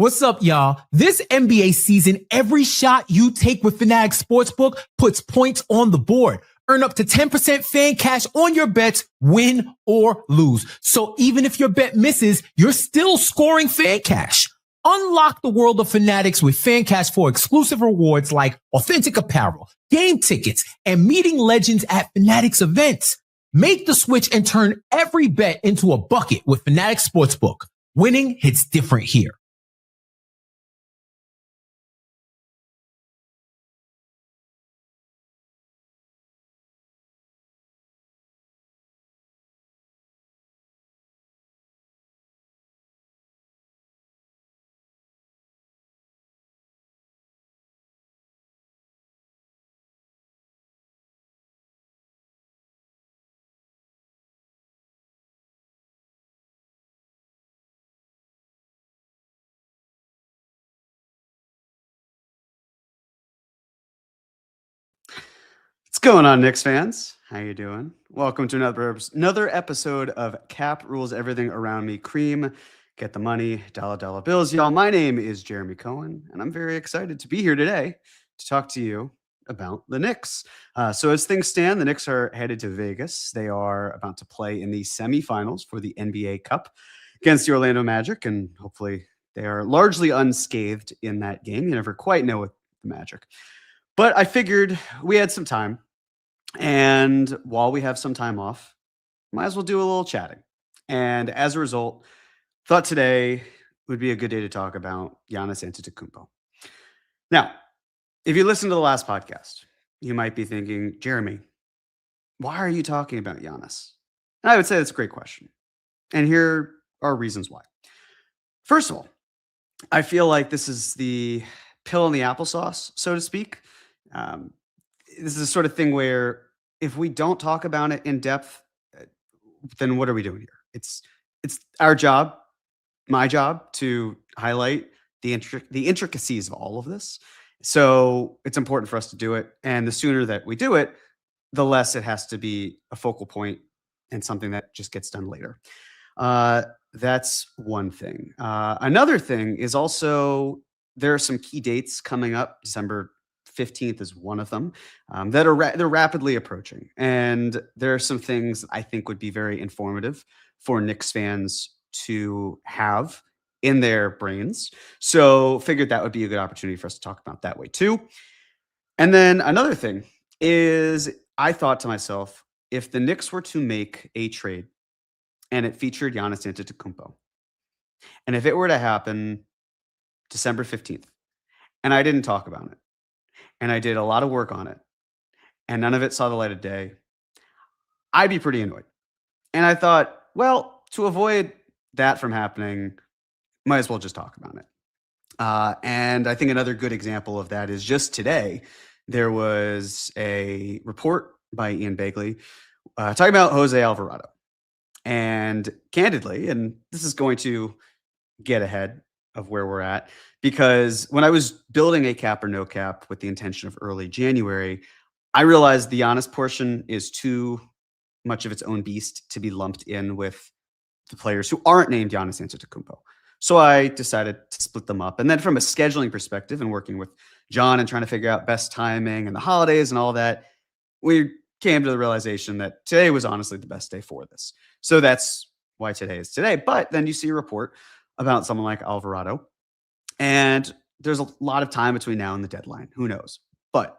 What's up, y'all? This NBA season, every shot you take with Fanatics Sportsbook puts points on the board. Earn up to 10% fan cash on your bets, win or lose. So even if your bet misses, you're still scoring fan cash. Unlock the world of Fanatics with FanCash for exclusive rewards like authentic apparel, game tickets, and meeting legends at Fanatics events. Make the switch and turn every bet into a bucket with Fanatics Sportsbook. Winning hits different here. What's going on, Knicks fans? How you doing? Welcome to another episode of Cap Rules Everything Around Me. Cream, get the money, dollar bills, y'all. My name is Jeremy Cohen, and I'm very excited to be here today to talk to you about the Knicks. So as things stand, the Knicks are headed to Vegas. They are about to play in the semifinals for the NBA Cup against the Orlando Magic, and hopefully they are largely unscathed in that game. You never quite know with the Magic. But I figured we had some time, and while we have some time off, might as well do a little chatting. And as a result, thought today would be a good day to talk about Giannis Antetokounmpo. Now, if you listen to the last podcast, you might be thinking, Jeremy, why are you talking about Giannis? And I would say that's a great question. And here are reasons why. First of all, I feel like this is the pill in the applesauce, so to speak. This is the sort of thing where if we don't talk about it in depth, then what are we doing here? It's our job, my job, to highlight the intricacies of all of this. So it's important for us to do it. And the sooner that we do it, the less it has to be a focal point and something that just gets done later. That's one thing. Another thing is also there are some key dates coming up. December 15th is one of them that are they're rapidly approaching, and there are some things I think would be very informative for Knicks fans to have in their brains. So figured that would be a good opportunity for us to talk about that way too. And then another thing is I thought to myself, if the Knicks were to make a trade and it featured Giannis Antetokounmpo, and if it were to happen December 15th, and I didn't talk about it, and I did a lot of work on it, and none of it saw the light of day, I'd be pretty annoyed. And I thought, well, to avoid that from happening, might as well just talk about it. And I think another good example of that is just today, there was a report by Ian Begley talking about Jose Alvarado. And candidly, and this is going to get ahead of where we're at, because when I was building a cap or no cap with the intention of early January, I realized the Giannis portion is too much of its own beast to be lumped in with the players who aren't named Giannis Antetokounmpo. So I decided to split them up. And then from a scheduling perspective and working with John and trying to figure out best timing and the holidays and all that, we came to the realization that today was honestly the best day for this. So that's why today is today. But then you see a report about someone like Alvarado, and there's a lot of time between now and the deadline. Who knows? But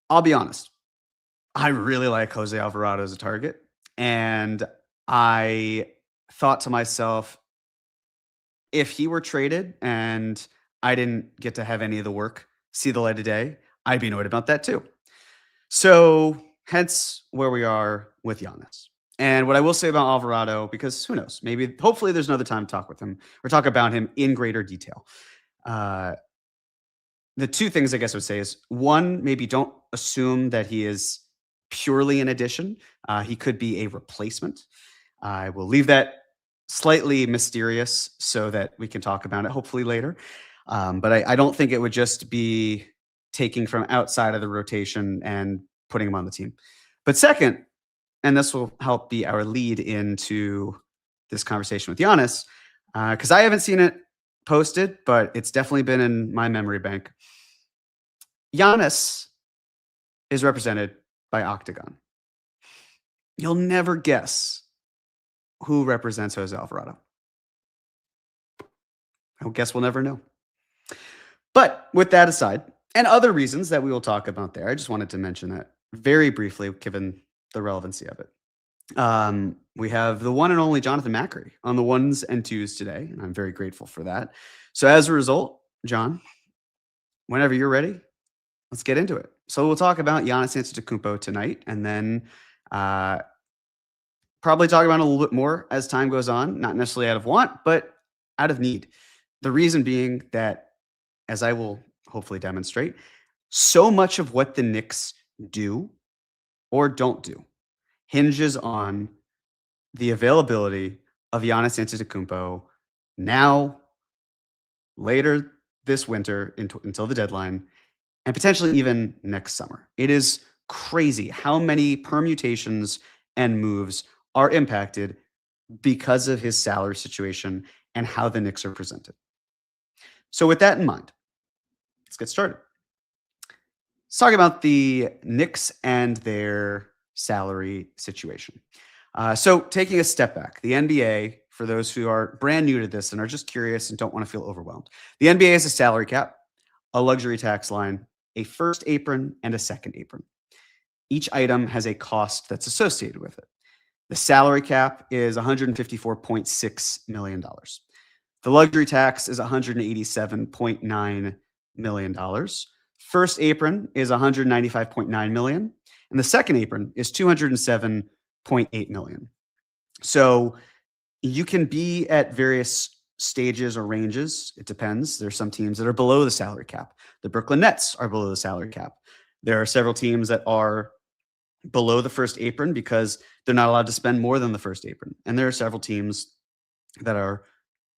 I'll be honest. I really like Jose Alvarado as a target. And I thought to myself, if he were traded and I didn't get to have any of the work see the light of day, I'd be annoyed about that too. So hence where we are with Giannis. And what I will say about Alvarado, because who knows, maybe, hopefully there's another time to talk with him or talk about him in greater detail. The two things I guess I would say is, one, maybe don't assume that he is purely an addition. He could be a replacement. I will leave that slightly mysterious so that we can talk about it hopefully later. But I don't think it would just be taking from outside of the rotation and putting him on the team. But second, and this will help be our lead into this conversation with Giannis, because I haven't seen it posted, but it's definitely been in my memory bank. Giannis is represented by Octagon. You'll never guess who represents Jose Alvarado. I guess we'll never know. But with that aside, and other reasons that we will talk about there, I just wanted to mention that very briefly, given the relevancy of it. We have the one and only Jonathan Macri on the ones and twos today, and I'm very grateful for that. So as a result, John, whenever you're ready, let's get into it. So we'll talk about Giannis Antetokounmpo tonight, and then probably talk about it a little bit more as time goes on, not necessarily out of want, but out of need. The reason being that, as I will hopefully demonstrate, so much of what the Knicks do or don't do hinges on the availability of Giannis Antetokounmpo now, later this winter until the deadline, and potentially even next summer. It is crazy how many permutations and moves are impacted because of his salary situation and how the Knicks are presented. So with that in mind, let's get started. Let's talk about the Knicks and their salary situation. So taking a step back, the NBA, for those who are brand new to this and are just curious and don't want to feel overwhelmed, the NBA has a salary cap, a luxury tax line, a first apron, and a second apron. Each item has a cost that's associated with it. The salary cap is $154.6 million. The luxury tax is $187.9 million. First apron is $195.9 million. And the second apron is $207.8 million. So you can be at various stages or ranges. It depends. There's some teams that are below the salary cap. The Brooklyn Nets are below the salary cap. There are several teams that are below the first apron because they're not allowed to spend more than the first apron. And there are several teams that are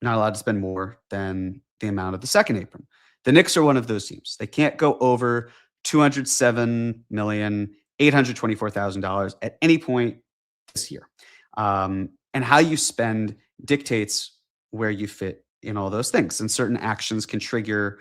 not allowed to spend more than the amount of the second apron. The Knicks are one of those teams. They can't go over $207,824,000 at any point this year. And how you spend dictates where you fit in all those things. And certain actions can trigger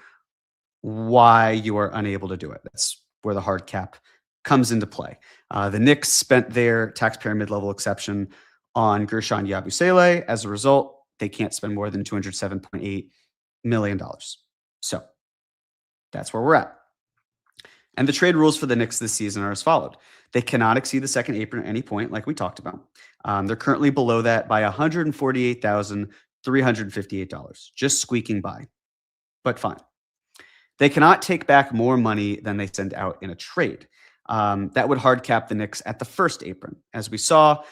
why you are unable to do it. That's where the hard cap comes into play. The Knicks spent their taxpayer mid-level exception on Guerschon Yabusele. As a result, they can't spend more than $207.8 million. So that's where we're at. And the trade rules for the Knicks this season are as followed. They cannot exceed the second apron at any point, like we talked about. They're currently below that by $148,358, just squeaking by, but fine. They cannot take back more money than they send out in a trade. That would hard cap the Knicks at the first apron. As we saw,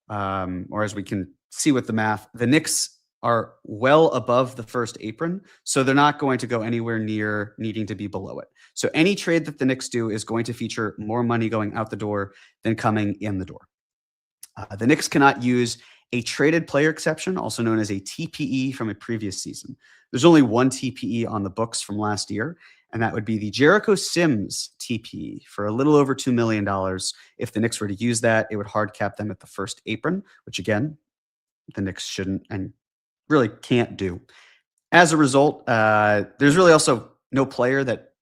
or as we can see with the math, the Knicks are well above the first apron, so they're not going to go anywhere near needing to be below it. So any trade that the Knicks do is going to feature more money going out the door than coming in the door. The Knicks cannot use a traded player exception, also known as a TPE from a previous season. There's only one TPE on the books from last year, and that would be the Jericho Sims TPE for a little over $2 million. If the Knicks were to use that, it would hard cap them at the first apron, which again, the Knicks shouldn't and really can't do. As a result, there's really also no player that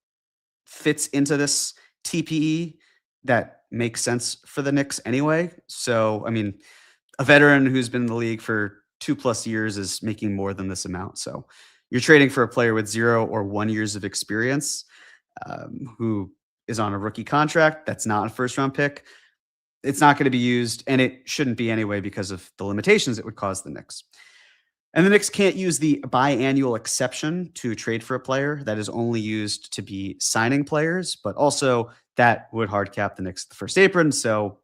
fits into this TPE that makes sense for the Knicks anyway. So, I mean, a veteran who's been in the league for 2+ years is making more than this amount. So you're trading for a player with 0 or 1 years of experience who is on a rookie contract. That's not a first-round pick. It's not going to be used, and it shouldn't be anyway because of the limitations it would cause the Knicks. And the Knicks can't use the biannual exception to trade for a player. That is only used to be signing players, but also that would hard cap the Knicks at the first apron, so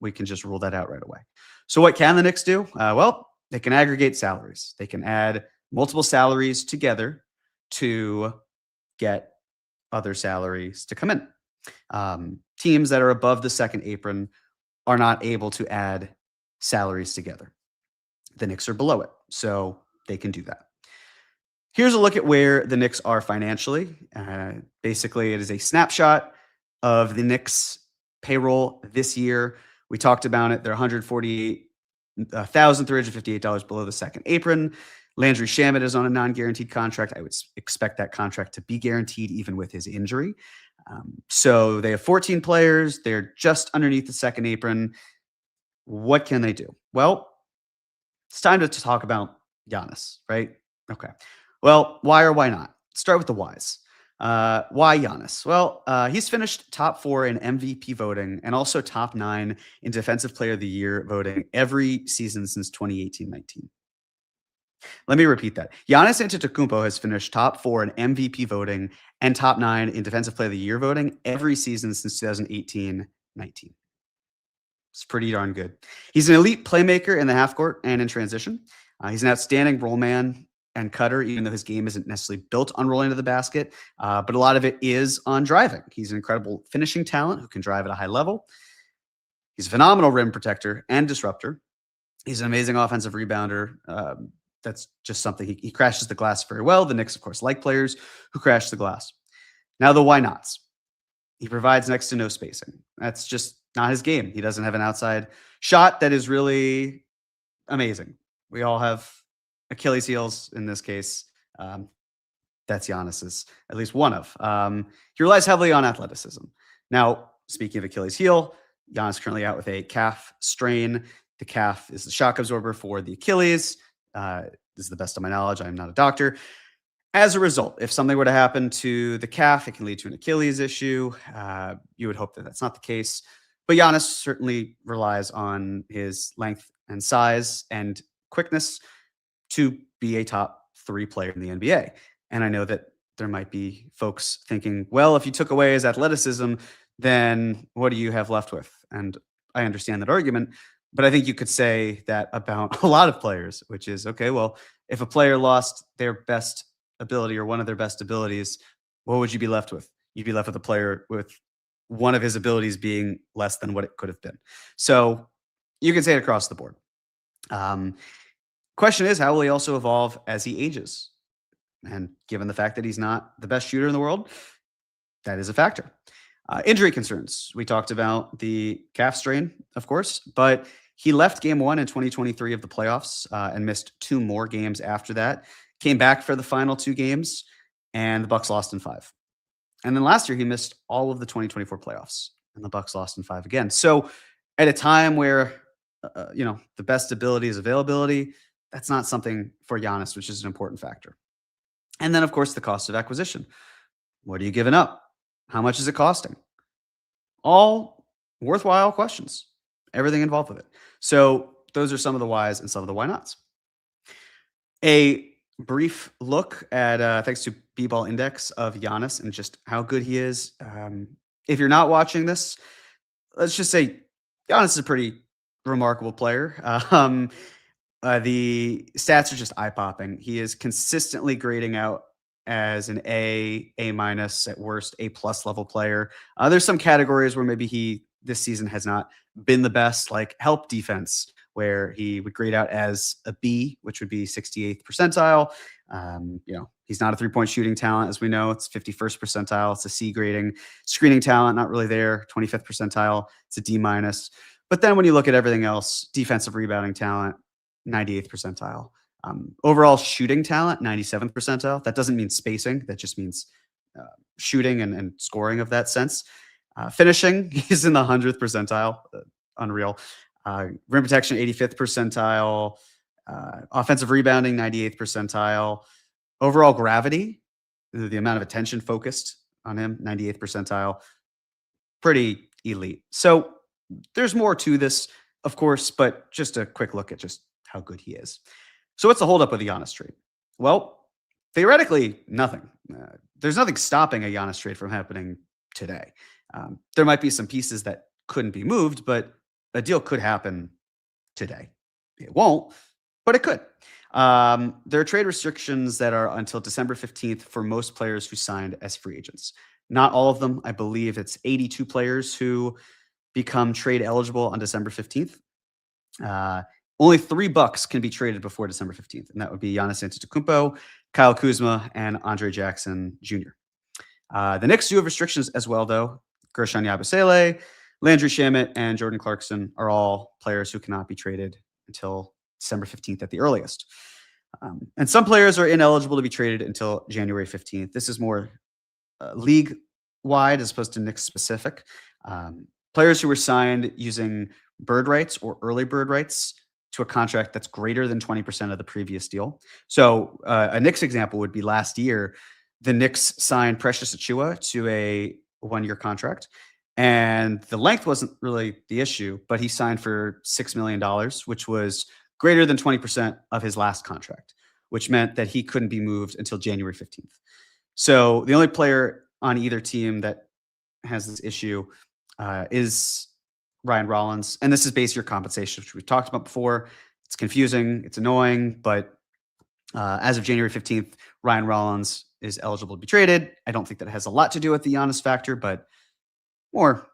we can just rule that out right away. So what can the Knicks do? Well, they can aggregate salaries. They can add multiple salaries together to get other salaries to come in. Teams that are above the second apron are not able to add salaries together. The Knicks are below it, so they can do that. Here's a look at where the Knicks are financially. Basically, it is a snapshot of the Knicks payroll this year. We talked about it. They're $148,358 below the second apron. Landry Shamet is on a non-guaranteed contract. I would expect that contract to be guaranteed even with his injury. So they have 14 players. They're just underneath the second apron. What can they do? Well, it's time to talk about Giannis, right? Okay. Well, why or why not? Start with the whys. Why Giannis? Well, he's finished top 4 in MVP voting and also top 9 in Defensive Player of the Year voting every season since 2018-19. Let me repeat that. Giannis Antetokounmpo has finished top 4 in MVP voting and top 9 in Defensive Player of the Year voting every season since 2018-19. It's pretty darn good. He's an elite playmaker in the half court and in transition. He's an outstanding roll man and cutter, even though his game isn't necessarily built on rolling to the basket, but a lot of it is on driving. He's an incredible finishing talent who can drive at a high level. He's a phenomenal rim protector and disruptor. He's an amazing offensive rebounder. That's just something he crashes the glass very well. The Knicks, of course, like players who crash the glass. Now, the why nots. He provides next to no spacing. That's just not his game. He doesn't have an outside shot that is really amazing. We all have Achilles heels in this case. That's Giannis's, at least one of. He relies heavily on athleticism. Now, speaking of Achilles heel, Giannis currently out with a calf strain. The calf is the shock absorber for the Achilles. This is the best of my knowledge. I am not a doctor. As a result, if something were to happen to the calf, it can lead to an Achilles issue. You would hope that that's not the case. But Giannis certainly relies on his length and size and quickness to be a top 3 player in the NBA. And I know that there might be folks thinking, well, if you took away his athleticism, then what do you have left with? And I understand that argument, but I think you could say that about a lot of players, which is, okay, well, if a player lost their best ability or one of their best abilities, what would you be left with? You'd be left with a player with one of his abilities being less than what it could have been. So you can say it across the board. Question is, how will he also evolve as he ages? And given the fact that he's not the best shooter in the world, that is a factor. Injury concerns. We talked about the calf strain, of course, but he left game 1 in 2023 of the playoffs and missed 2 more games after that. Came back for the final 2 games, and the Bucks lost in 5. And then last year, he missed all of the 2024 playoffs, and the Bucks lost in 5 again. So at a time where, the best ability is availability, that's not something for Giannis, which is an important factor. And then, of course, the cost of acquisition. What are you giving up? How much is it costing? All worthwhile questions, everything involved with it. So those are some of the whys and some of the why nots. A brief look at, thanks to B-Ball Index, of Giannis and just how good he is. If you're not watching this, let's just say Giannis is a pretty remarkable player. The stats are just eye-popping. He is consistently grading out as an A minus, at worst, A+ level player. There's some categories where maybe he this season has not been the best, like help defense, where he would grade out as a B, which would be 68th percentile. He's not a 3-point shooting talent, as we know. It's 51st percentile. It's a C grading. Screening talent, not really there. 25th percentile. It's a D minus. But then when you look at everything else, defensive rebounding talent, 98th percentile. Overall shooting talent, 97th percentile. That doesn't mean spacing. That just means shooting and scoring of that sense. Finishing, he's in the 100th percentile. Unreal. Rim protection, 85th percentile. Offensive rebounding, 98th percentile. Overall gravity, the amount of attention focused on him, 98th percentile. Pretty elite. So there's more to this, of course, but just a quick look at just how good he is. So what's the holdup with the Giannis trade? Well, theoretically, nothing. There's nothing stopping a Giannis trade from happening today. There might be some pieces that couldn't be moved, but a deal could happen today. It won't, but it could. There are trade restrictions that are until December 15th for most players who signed as free agents. Not all of them. I believe it's 82 players who become trade eligible on December 15th. Only 3 Bucks can be traded before December 15th, and that would be Giannis Antetokounmpo, Kyle Kuzma, and Andre Jackson Jr. The Knicks do have restrictions as well, though. Gershon Yabusele, Landry Shamet, and Jordan Clarkson are all players who cannot be traded until December 15th at the earliest. And some players are ineligible to be traded until January 15th. This is more league-wide as opposed to Knicks specific. Players who were signed using bird rights or early bird rights to a contract that's greater than 20% of the previous deal. So a Knicks example would be last year, the Knicks signed Precious Achiuwa to a one-year contract. And the length wasn't really the issue, but he signed for $6 million, which was greater than 20% of his last contract, which meant that he couldn't be moved until January 15th. So the only player on either team that has this issue is Ryan Rollins. And this is base year compensation, which we've talked about before. It's confusing. It's annoying. But as of January 15th, Ryan Rollins is eligible to be traded. I don't think that has a lot to do with the Giannis factor, but more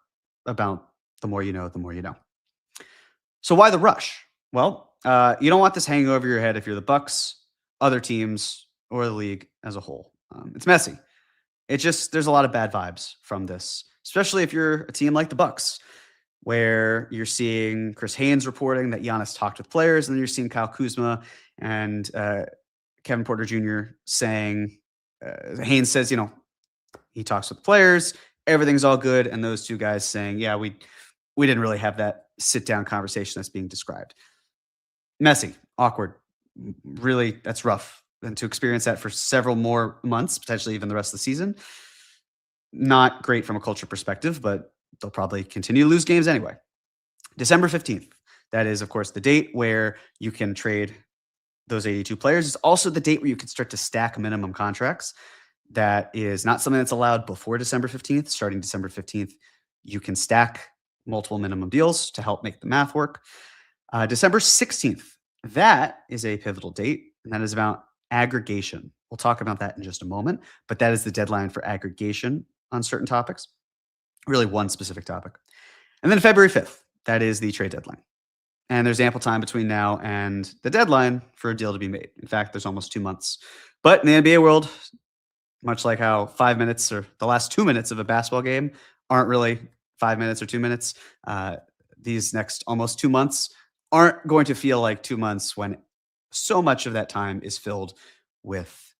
about the more you know, the more you know. So why the rush? Well, you don't want this hanging over your head if you're the Bucks, other teams, or the league as a whole. It's messy. There's a lot of bad vibes from this, especially if you're a team like the Bucks, where you're seeing Chris Haynes reporting that Giannis talked with players, and then you're seeing Kyle Kuzma and Kevin Porter Jr. saying, Haynes says, he talks with players, everything's all good, and those two guys saying, yeah, we didn't really have that sit-down conversation that's being described. Messy, awkward, really, that's rough. And to experience that for several more months, potentially even the rest of the season, not great from a culture perspective, but they'll probably continue to lose games anyway. December 15th, that is, of course, the date where you can trade those 82 players. It's also the date where you can start to stack minimum contracts. That is not something that's allowed before December 15th. Starting December 15th, you can stack multiple minimum deals to help make the math work. December 16th, that is a pivotal date, and that is about aggregation. We'll talk about that in just a moment, but that is the deadline for aggregation on certain topics, really one specific topic. And then February 5th, that is the trade deadline. And there's ample time between now and the deadline for a deal to be made. In fact, there's almost 2 months. But in the NBA world, much like how 5 minutes or the last 2 minutes of a basketball game aren't really 5 minutes or 2 minutes, these next almost 2 months aren't going to feel like 2 months when so much of that time is filled with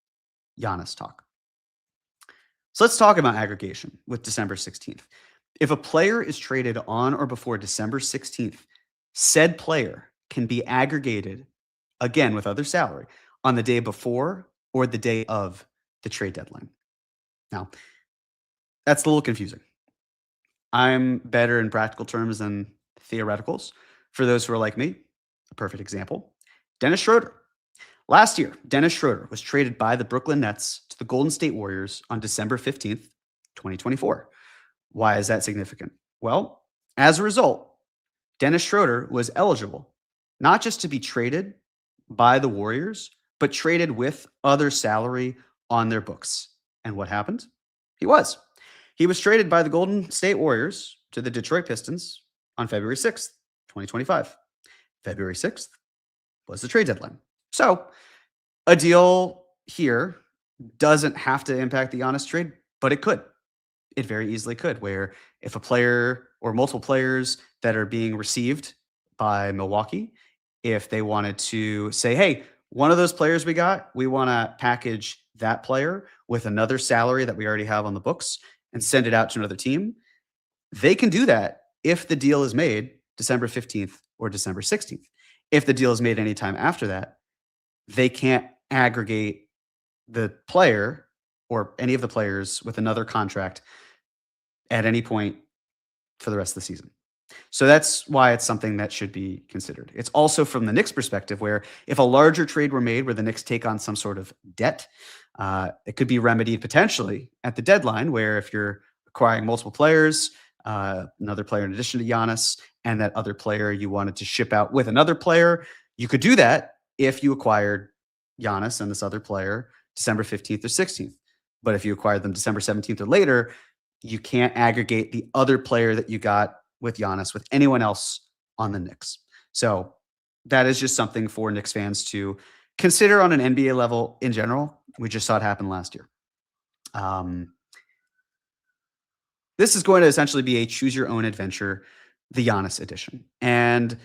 Giannis talk. So let's talk about aggregation with December 16th. If a player is traded on or before December 16th, said player can be aggregated, again with other salary, on the day before or the day of the trade deadline. Now, that's a little confusing. I'm better in practical terms than theoreticals. For those who are like me, a perfect example, Dennis Schroeder. Last year, Dennis Schroeder was traded by the Brooklyn Nets to the Golden State Warriors on December 15th, 2024. Why is that significant? Well, as a result, Dennis Schroeder was eligible not just to be traded by the Warriors, but traded with other salary on their books. And what happened? He was traded by the Golden State Warriors to the Detroit Pistons on February 6th, 2025. February 6th was the trade deadline. So a deal here doesn't have to impact the Giannis trade, but it could. It very easily could, where if a player or multiple players that are being received by Milwaukee, if they wanted to say, hey, one of those players we want to package that player with another salary that we already have on the books and send it out to another team, they can do that if the deal is made December 15th or December 16th. If the deal is made anytime after that, they can't aggregate the player or any of the players with another contract at any point for the rest of the season. So that's why it's something that should be considered. It's also from the Knicks perspective, where if a larger trade were made where the Knicks take on some sort of debt, it could be remedied potentially at the deadline, where if you're acquiring multiple players, another player in addition to Giannis, and that other player you wanted to ship out with another player, you could do that if you acquired Giannis and this other player December 15th or 16th. But if you acquired them December 17th or later, you can't aggregate the other player that you got with Giannis with anyone else on the Knicks. So that is just something for Knicks fans to consider on an NBA level in general. We just saw it happen last year. This is going to essentially be a choose your own adventure, the Giannis edition. And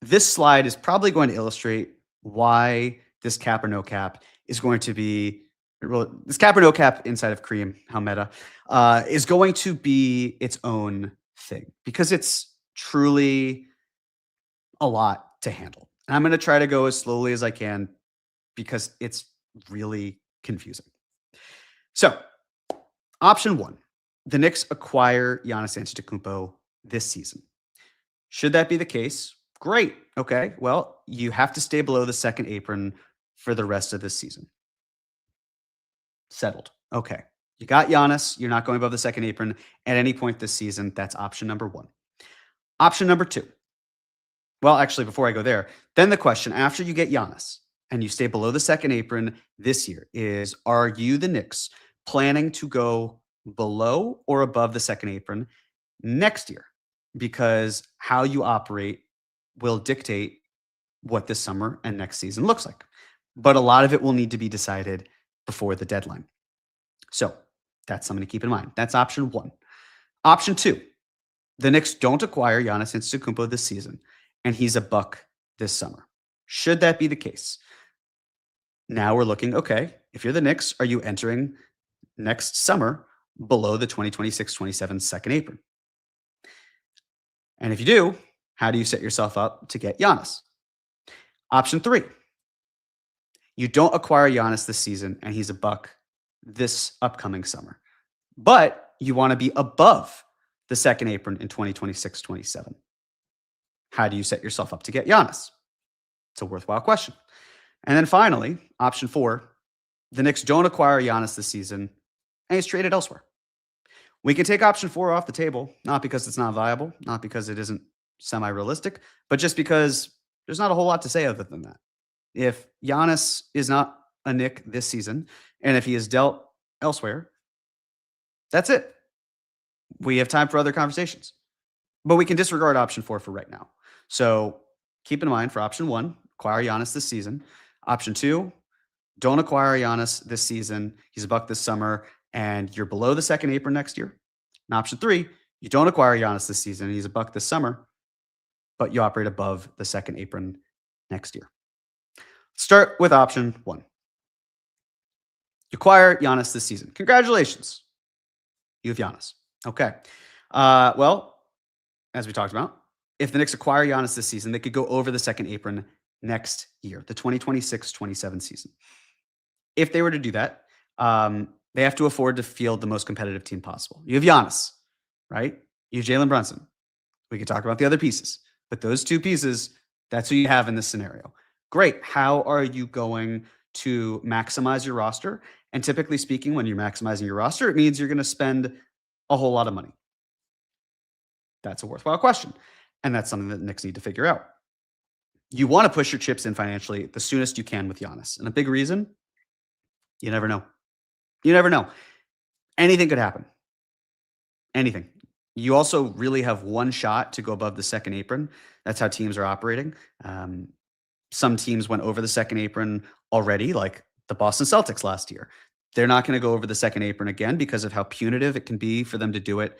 this slide is probably going to illustrate why this cap or no cap is going to be, this cap or no cap inside of C.R.E.A.M, how meta, is going to be its own thing because it's truly a lot to handle. And I'm going to try to go as slowly as I can because it's really confusing. So, option one, the Knicks acquire Giannis Antetokounmpo this season. Should that be the case? Great. Okay. Well, you have to stay below the second apron for the rest of this season. Settled. Okay. You got Giannis. You're not going above the second apron at any point this season. That's option number one. Option number two. Well, actually, before I go there, then the question after you get Giannis and you stay below the second apron this year is, are you, the Knicks, planning to go below or above the second apron next year? Because how you operate will dictate what this summer and next season looks like. But a lot of it will need to be decided before the deadline. So that's something to keep in mind. That's option one. Option two, the Knicks don't acquire Giannis Antetokounmpo this season, and he's a buck this summer. Should that be the case? Now we're looking, okay, if you're the Knicks, are you entering next summer below the 2026-27 second apron? And if you do, how do you set yourself up to get Giannis? Option three, you don't acquire Giannis this season and he's a buck this upcoming summer, but you want to be above the second apron in 2026-27. How do you set yourself up to get Giannis? It's a worthwhile question. And then finally, option four, the Knicks don't acquire Giannis this season and he's traded elsewhere. We can take option four off the table, not because it's not viable, not because it isn't semi-realistic, but just because there's not a whole lot to say other than that. If Giannis is not a Knick this season, and if he is dealt elsewhere, that's it. We have time for other conversations. But we can disregard option four for right now. So keep in mind for option one, acquire Giannis this season. Option two, don't acquire Giannis this season. He's a buck this summer, and you're below the second apron next year. And option three, you don't acquire Giannis this season. He's a buck this summer, but you operate above the second apron next year. Start with option one. You acquire Giannis this season. Congratulations. You have Giannis. Okay. Well, as we talked about, if the Knicks acquire Giannis this season, they could go over the second apron next year, the 2026-27 season. If they were to do that, they have to afford to field the most competitive team possible. You have Giannis, right? You have Jalen Brunson. We could talk about the other pieces, but those two pieces, that's who you have in this scenario. Great. How are you going to maximize your roster? And typically speaking, when you're maximizing your roster, it means you're going to spend a whole lot of money. That's a worthwhile question. And that's something that the Knicks need to figure out. You want to push your chips in financially the soonest you can with Giannis. And a big reason, you never know. You never know. Anything could happen. Anything. You also really have one shot to go above the second apron. That's how teams are operating. Some teams went over the second apron already, like the Boston Celtics last year. They're not going to go over the second apron again because of how punitive it can be for them to do it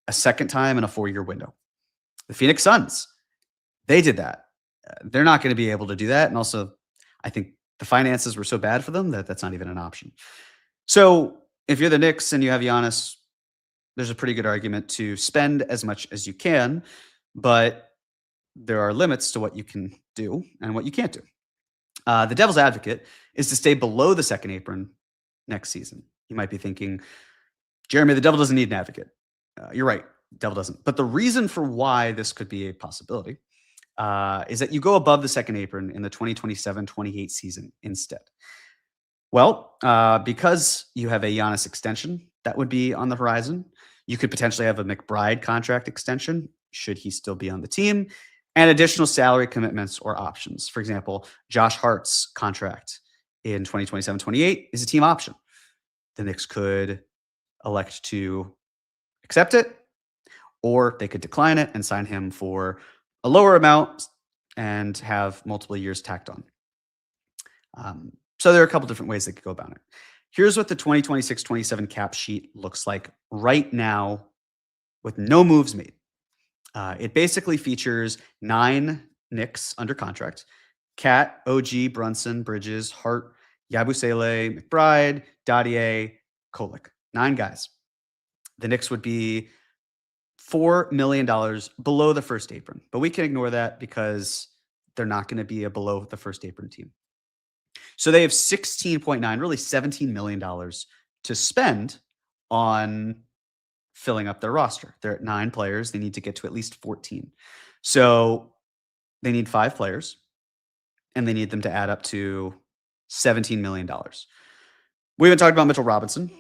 a second time in a 4-year window. The Phoenix Suns, they did that. They're not going to be able to do that. And also, I think the finances were so bad for them that that's not even an option. So if you're the Knicks and you have Giannis, there's a pretty good argument to spend as much as you can, but there are limits to what you can do and what you can't do. The devil's advocate is to stay below the second apron next season. You might be thinking, Jeremy, the devil doesn't need an advocate. You're right. The devil doesn't. But the reason for why this could be a possibility is that you go above the second apron in the 2027-28 season instead. Well, because you have a Giannis extension that would be on the horizon, you could potentially have a McBride contract extension, should he still be on the team, and additional salary commitments or options. For example, Josh Hart's contract in 2027-28 is a team option. The Knicks could elect to accept it, or they could decline it and sign him for a lower amount and have multiple years tacked on. So there are a couple different ways they could go about it. Here's what the 2026-27 cap sheet looks like right now with no moves made. It basically features 9 Knicks under contract Cat, OG, Brunson, Bridges, Hart, Yabusele, McBride, Dadier, Kolek. 9 guys. The Knicks would be $4 million below the first apron, but we can ignore that because they're not going to be a below the first apron team. So they have 16.9, really $17 million to spend on filling up their roster. They're at 9 players. They need to get to at least 14. So they need 5 players, and they need them to add up to $17 million. We haven't talked about Mitchell Robinson.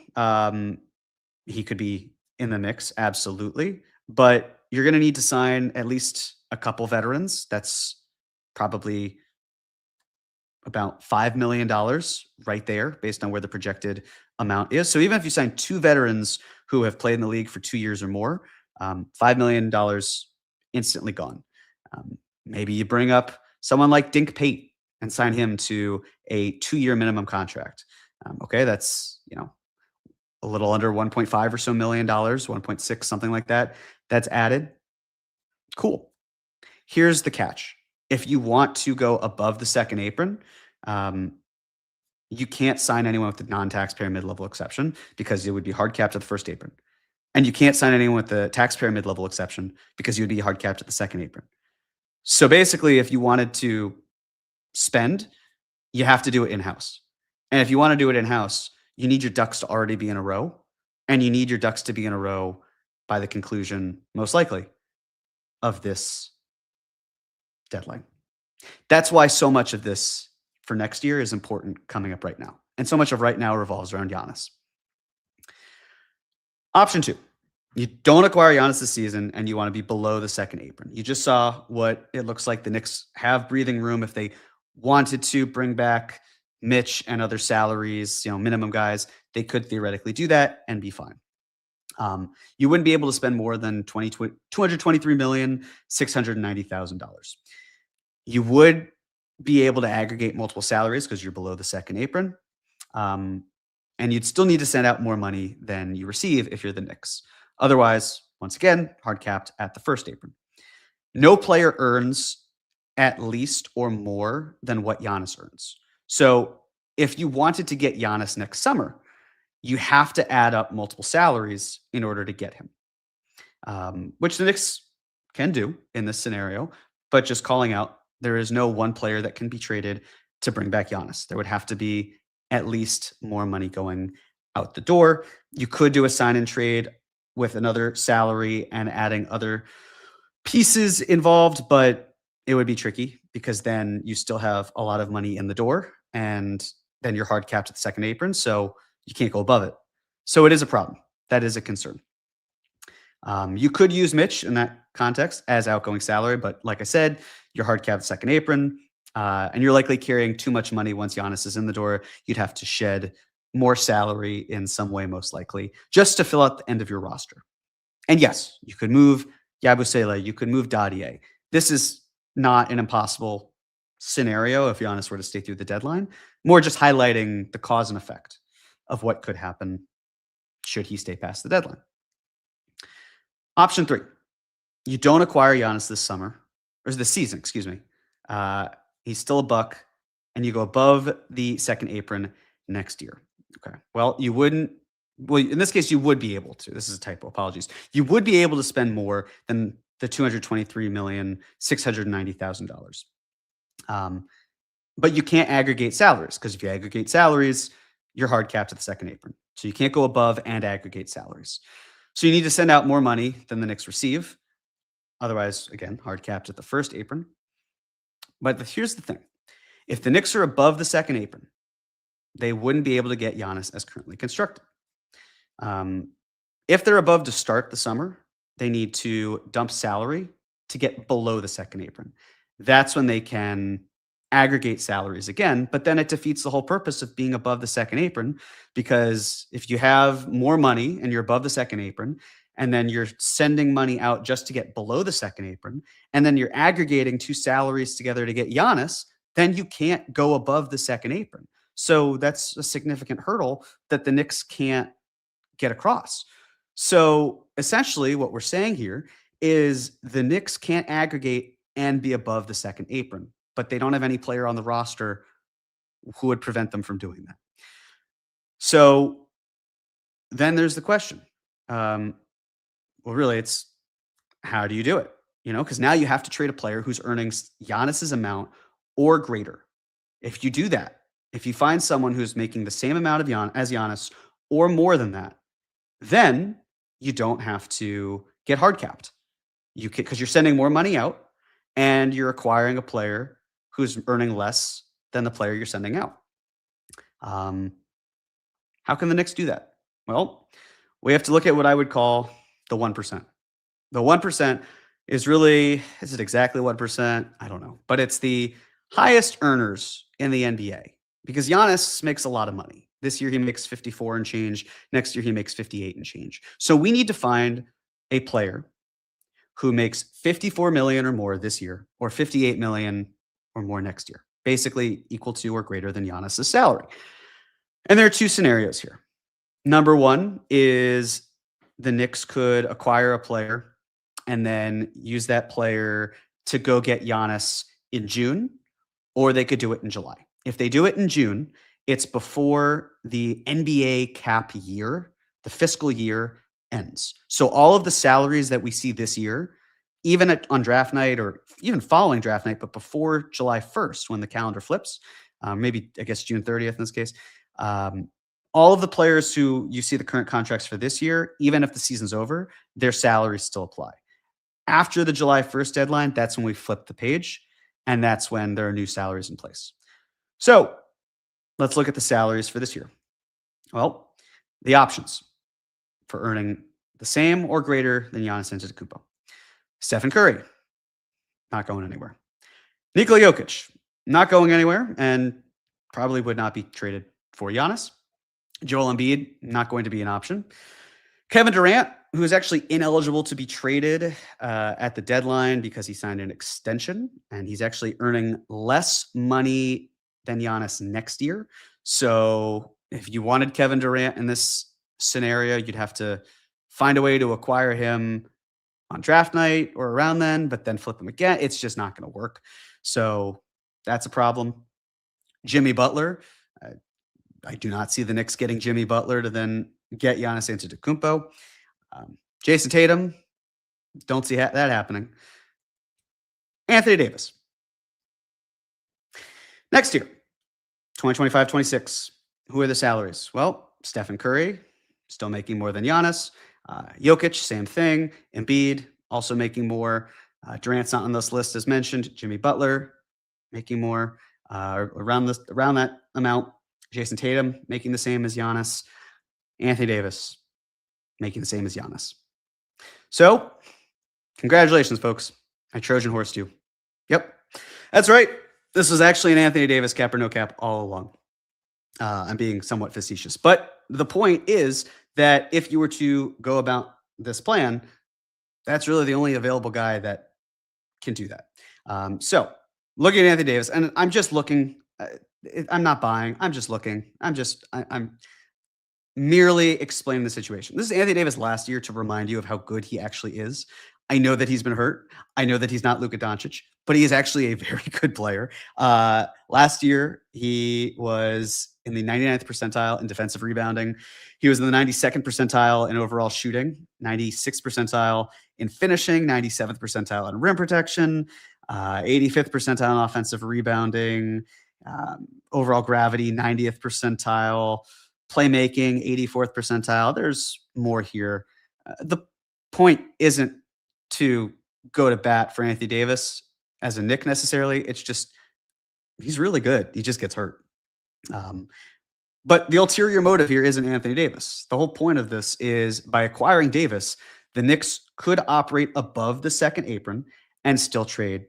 He could be in the mix, absolutely. But you're going to need to sign at least a couple veterans. That's probably about $5 million right there based on where the projected amount is. So even if you sign 2 veterans who have played in the league for 2 years or more, $5 million instantly gone. Maybe you bring up someone like Dink Pate and sign him to a 2-year minimum contract. Okay, that's, a little under 1.5 or so million dollars, 1.6, something like that. That's added. Cool. Here's the catch. If you want to go above the second apron, you can't sign anyone with the non-taxpayer mid-level exception because it would be hard capped at the first apron. And you can't sign anyone with the taxpayer mid-level exception because you would be hard capped at the second apron. So basically, if you wanted to spend, you have to do it in-house. And if you want to do it in-house, you need your ducks to already be in a row. And you need your ducks to be in a row by the conclusion, most likely, of this deadline. That's why so much of this for next year is important coming up right now. And so much of right now revolves around Giannis. Option 2, you don't acquire Giannis this season and you want to be below the second apron. You just saw what it looks like the Knicks have breathing room if they wanted to bring back Mitch and other salaries, minimum guys. They could theoretically do that and be fine. You wouldn't be able to spend more than $223,690,000. You would be able to aggregate multiple salaries because you're below the second apron. And you'd still need to send out more money than you receive if you're the Knicks. Otherwise, once again, hard capped at the first apron. No player earns at least or more than what Giannis earns. So if you wanted to get Giannis next summer, you have to add up multiple salaries in order to get him, which the Knicks can do in this scenario. But just calling out, there is no one player that can be traded to bring back Giannis. There would have to be at least more money going out the door. You could do a sign and trade with another salary and adding other pieces involved, but it would be tricky because then you still have a lot of money in the door and then you're hard capped at the second apron. So you can't go above it. So it is a problem. That is a concern. You could use Mitch in that context as outgoing salary, but like I said, you're hard capped second apron, and you're likely carrying too much money once Giannis is in the door. You'd have to shed more salary in some way, most likely, just to fill out the end of your roster. And yes, you could move Yabusele, you could move Dadier. This is not an impossible scenario if Giannis were to stay through the deadline, more just highlighting the cause and effect of what could happen should he stay past the deadline. Option 3, you don't acquire Giannis this summer, or this season, excuse me. He's still a buck, and you go above the second apron next year. Okay. Well, you wouldn't. Well, in this case, you would be able to. This is a typo. Apologies. You would be able to spend more than the $223,690,000. But you can't aggregate salaries because if you aggregate salaries, you're hard capped at the second apron. So you can't go above and aggregate salaries. So you need to send out more money than the Knicks receive. Otherwise, again, hard capped at the first apron. But here's the thing. If the Knicks are above the second apron, they wouldn't be able to get Giannis as currently constructed. If they're above to start the summer, they need to dump salary to get below the second apron. That's when they can aggregate salaries again, but then it defeats the whole purpose of being above the second apron, because if you have more money and you're above the second apron, and then you're sending money out just to get below the second apron, and then you're aggregating 2 salaries together to get Giannis, then you can't go above the second apron. So that's a significant hurdle that the Knicks can't get across. So essentially what we're saying here is the Knicks can't aggregate and be above the second apron. but they don't have any player on the roster who would prevent them from doing that. So then there's the question. Well, really, it's how do you do it? Because now you have to trade a player who's earning Giannis's amount or greater. If you do that, if you find someone who's making the same amount as Giannis or more than that, then you don't have to get hard capped. Because you're sending more money out and you're acquiring a player who's earning less than the player you're sending out. How can the Knicks do that? Well, we have to look at what I would call the 1%. The 1% is it exactly 1%? I don't know. But it's the highest earners in the NBA because Giannis makes a lot of money. This year he makes 54 and change. Next year he makes 58 and change. So we need to find a player who makes 54 million or more this year or 58 million or more next year, basically equal to or greater than Giannis's salary. And there are two scenarios here. Number one is the Knicks could acquire a player and then use that player to go get Giannis in June, or they could do it in July. If they do it in June, it's before the NBA cap year, the fiscal year ends. So all of the salaries that we see this year, even on draft night or even following draft night, but before July 1st, when the calendar flips, maybe I guess June 30th in this case, all of the players who you see the current contracts for this year, even if the season's over, their salaries still apply. After the July 1st deadline, that's when we flip the page, and that's when there are new salaries in place. So let's look at the salaries for this year. Well, the options for earning the same or greater than Giannis Antetokounmpo. Stephen Curry, not going anywhere. Nikola Jokic, not going anywhere and probably would not be traded for Giannis. Joel Embiid, not going to be an option. Kevin Durant, who is actually ineligible to be traded at the deadline because he signed an extension, and he's actually earning less money than Giannis next year. So if you wanted Kevin Durant in this scenario, you'd have to find a way to acquire him on draft night or around then, but then flip him again. It's just not going to work. So that's a problem. Jimmy Butler, I do not see the Knicks getting Jimmy Butler to then get Giannis Antetokounmpo. Jason Tatum, don't see that happening. Anthony Davis. Next year, 2025-26, who are the salaries? Well, Stephen Curry, still making more than Giannis. Jokic, same thing. Embiid, also making more. Durant's not on this list as mentioned. Jimmy Butler, making more. Around that amount. Jason Tatum, making the same as Giannis. Anthony Davis, making the same as Giannis. So, congratulations, folks. I Trojan horsed you. Yep, that's right. This was actually an Anthony Davis cap or no cap all along. I'm being somewhat facetious. But the point is that if you were to go about this plan, that's really the only available guy that can do that. So, looking at Anthony Davis, and I'm just looking. I'm not buying. I'm just looking. I'm merely explaining the situation. This is Anthony Davis last year to remind you of how good he actually is. I know that he's been hurt. I know that he's not Luka Doncic, but he is actually a very good player. Last year, he was in the 99th percentile in defensive rebounding. He was in the 92nd percentile in overall shooting, 96th percentile in finishing, 97th percentile in rim protection, 85th percentile in offensive rebounding, overall gravity, 90th percentile, playmaking, 84th percentile. There's more here. The point isn't to go to bat for Anthony Davis as a Knick necessarily. It's just, he's really good. He just gets hurt. But the ulterior motive here isn't Anthony Davis. The whole point of this is by acquiring Davis, the Knicks could operate above the second apron and still trade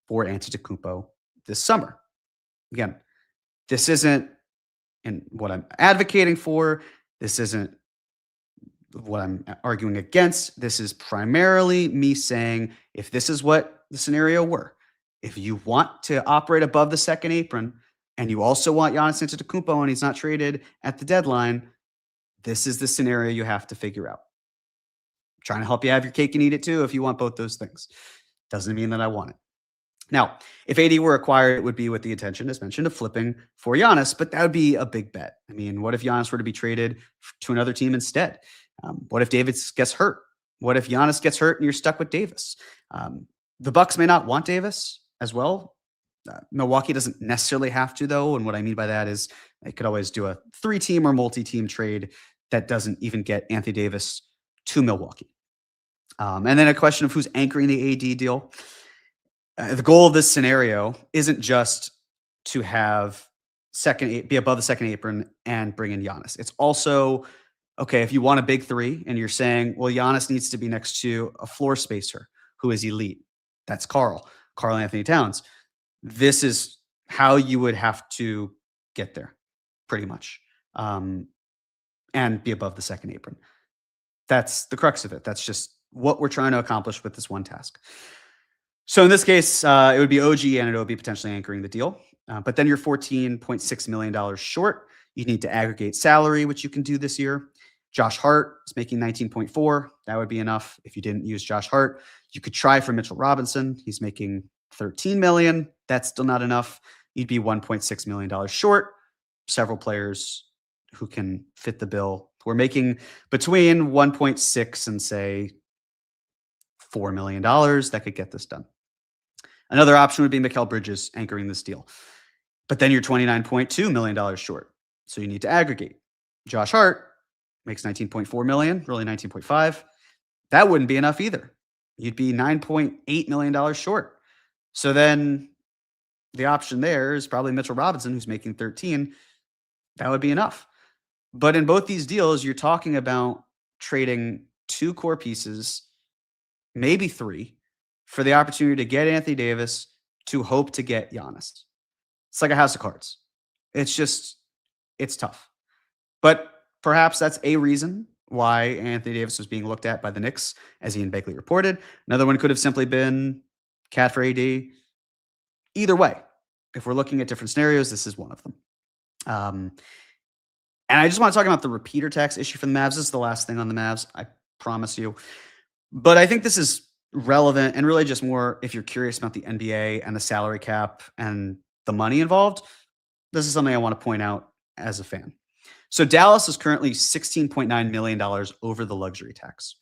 for Antetokounmpo this summer. Again, this isn't what I'm advocating for. This isn't what I'm arguing against. This is primarily me saying, if this is what the scenario were, if you want to operate above the second apron and you also want Giannis Antetokounmpo and he's not traded at the deadline, this is the scenario you have to figure out. I'm trying to help you have your cake and eat it too if you want both those things. Doesn't mean that I want it. Now, if AD were acquired, it would be with the intention, as mentioned, of flipping for Giannis, but that would be a big bet. I mean, what if Giannis were to be traded to another team instead? What if Davis gets hurt? What if Giannis gets hurt and you're stuck with Davis? The Bucks may not want Davis as well. Milwaukee doesn't necessarily have to, though. And what I mean by that is they could always do a 3-team or multi-team trade that doesn't even get Anthony Davis to Milwaukee. And then a question of who's anchoring the AD deal. The goal of this scenario isn't just to have be above the second apron and bring in Giannis. It's also, okay, if you want a big three and you're saying, well, Giannis needs to be next to a floor spacer who is elite. That's Karl Anthony Towns. This is how you would have to get there, pretty much, and be above the second apron. That's the crux of it. That's just what we're trying to accomplish with this one task. So in this case, it would be OG Anunoby potentially anchoring the deal. But then you're $14.6 million short. You need to aggregate salary, which you can do this year. Josh Hart is making 19.4. That would be enough if you didn't use Josh Hart. You could try for Mitchell Robinson. He's making $13 million. That's still not enough. You'd be $1.6 million short. Several players who can fit the bill. We're making between 1.6 and say $4 million that could get this done. Another option would be Mikal Bridges anchoring this deal. But then you're $29.2 million short. So you need to aggregate. Josh Hart makes $19.4 million, really $19.5. That wouldn't be enough either. You'd be $9.8 million short. So then the option there is probably Mitchell Robinson, who's making 13. That would be enough. But in both these deals, you're talking about trading 2 core pieces, maybe 3, for the opportunity to get Anthony Davis to hope to get Giannis. It's like a house of cards. It's tough. But perhaps that's a reason why Anthony Davis was being looked at by the Knicks, as Ian Begley reported. Another one could have simply been Cat for AD. Either way, if we're looking at different scenarios, this is one of them. And I just want to talk about the repeater tax issue for the Mavs. This is the last thing on the Mavs, I promise you. But I think this is relevant and really just more if you're curious about the NBA and the salary cap and the money involved. This is something I want to point out as a fan. So Dallas is currently $16.9 million over the luxury tax.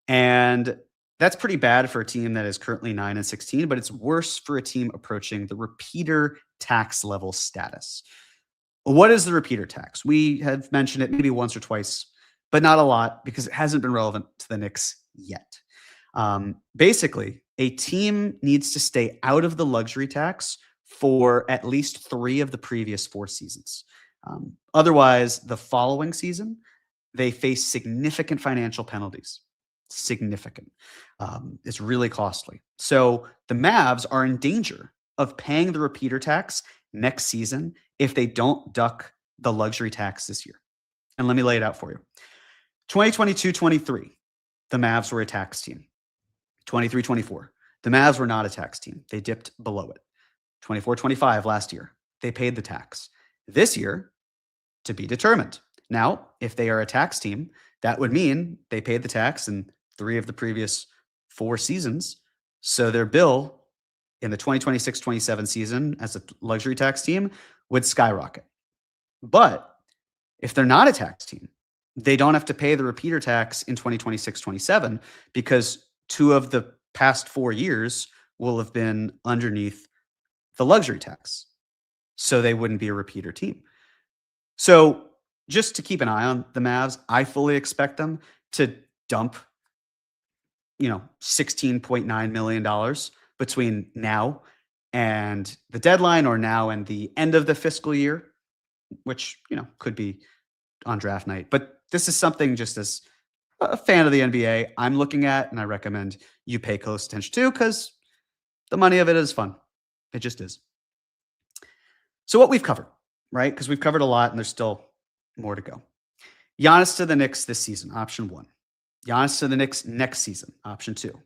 And that's pretty bad for a team that is currently 9-16, but it's worse for a team approaching the repeater tax level status. What is the repeater tax? We have mentioned it maybe once or twice, but not a lot because it hasn't been relevant to the Knicks yet. Basically, a team needs to stay out of the luxury tax for at least 3 of the previous 4 seasons. Otherwise, the following season, they face significant financial penalties. Significant. It's really costly. So the Mavs are in danger of paying the repeater tax next season if they don't duck the luxury tax this year. And let me lay it out for you. 2022-23, the Mavs were a tax team. 23-24, the Mavs were not a tax team. They dipped below it. 24-25 last year, they paid the tax. This year, to be determined. Now, if they are a tax team, that would mean they paid the tax in 3 of the previous 4 seasons. So their bill in the 2026-27 season as a luxury tax team would skyrocket. But if they're not a tax team, they don't have to pay the repeater tax in 2026-27 because 2 of the past 4 years will have been underneath the luxury tax. So they wouldn't be a repeater team. So just to keep an eye on the Mavs, I fully expect them to dump, $16.9 million between now and the deadline or now and the end of the fiscal year, which, could be on draft night. But this is something just as a fan of the NBA I'm looking at, and I recommend you pay close attention to because the money of it is fun. It just is. So what we've covered, right? Because we've covered a lot and there's still more to go. Giannis to the Knicks this season, option 1. Giannis to the Knicks next season, option 2.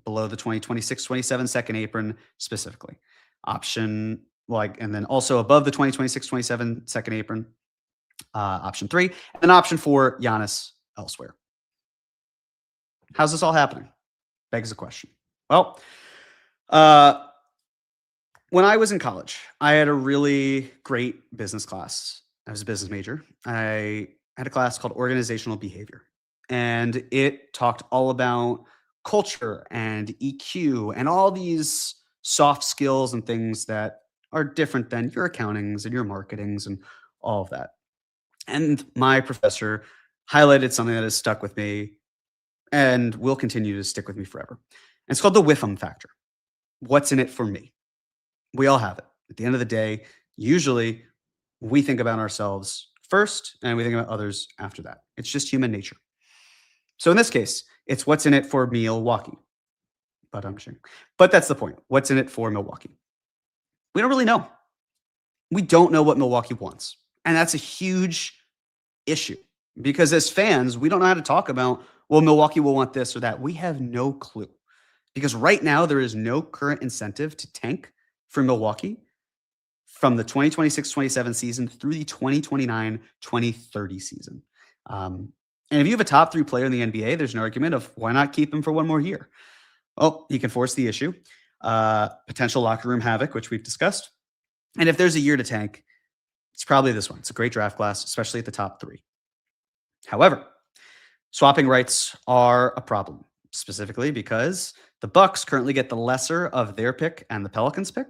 Below the 2026-27 second apron specifically. And then also above the 2026-27 second apron, option 3. And then option 4, Giannis elsewhere. How's this all happening? Begs the question. Well, When I was in college, I had a really great business class. I was a business major. I had a class called organizational behavior, and it talked all about culture and EQ and all these soft skills and things that are different than your accountings and your marketings and all of that. And my professor highlighted something that has stuck with me and will continue to stick with me forever. And it's called the Whiffum factor. What's in it for me? We all have it. At the end of the day, usually we think about ourselves first and we think about others after that. It's just human nature. So in this case, it's what's in it for Milwaukee. But that's the point. What's in it for Milwaukee? We don't really know. We don't know what Milwaukee wants. And that's a huge issue because as fans, we don't know how to talk about, well, Milwaukee will want this or that. We have no clue because right now there is no current incentive to tank for Milwaukee from the 2026-27 season through the 2029-2030 season. And if you have a top 3 player in the NBA, there's an argument of why not keep him for one more year? Oh, he can force the issue, potential locker room havoc, which we've discussed. And if there's a year to tank, it's probably this one. It's a great draft class, especially at the top 3. However, swapping rights are a problem, specifically because the Bucks currently get the lesser of their pick and the Pelicans pick.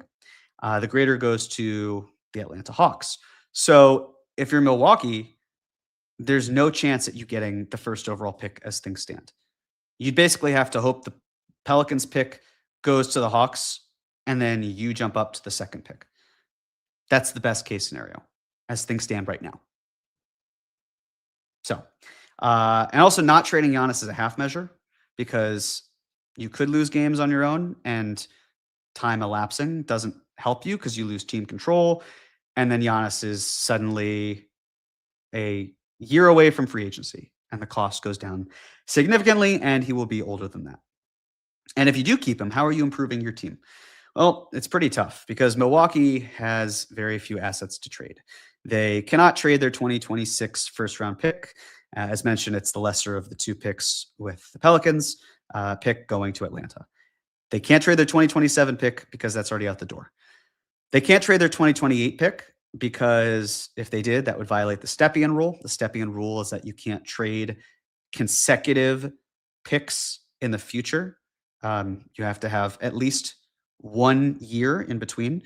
The greater goes to the Atlanta Hawks. So if you're Milwaukee, there's no chance at you getting the first overall pick as things stand. You'd basically have to hope the Pelicans pick goes to the Hawks and then you jump up to the second pick. That's the best case scenario as things stand right now. So, and also not trading Giannis is a half measure because you could lose games on your own and time elapsing doesn't help you because you lose team control. And then Giannis is suddenly a year away from free agency and the cost goes down significantly and he will be older than that. And if you do keep him, how are you improving your team? Well, it's pretty tough because Milwaukee has very few assets to trade. They cannot trade their 2026 first round pick. As mentioned, it's the lesser of the 2 picks with the Pelicans pick going to Atlanta. They can't trade their 2027 pick because that's already out the door. They can't trade their 2028 pick because if they did, that would violate the Stepien rule. The Stepien rule is that you can't trade consecutive picks in the future. You have to have at least 1 year in between.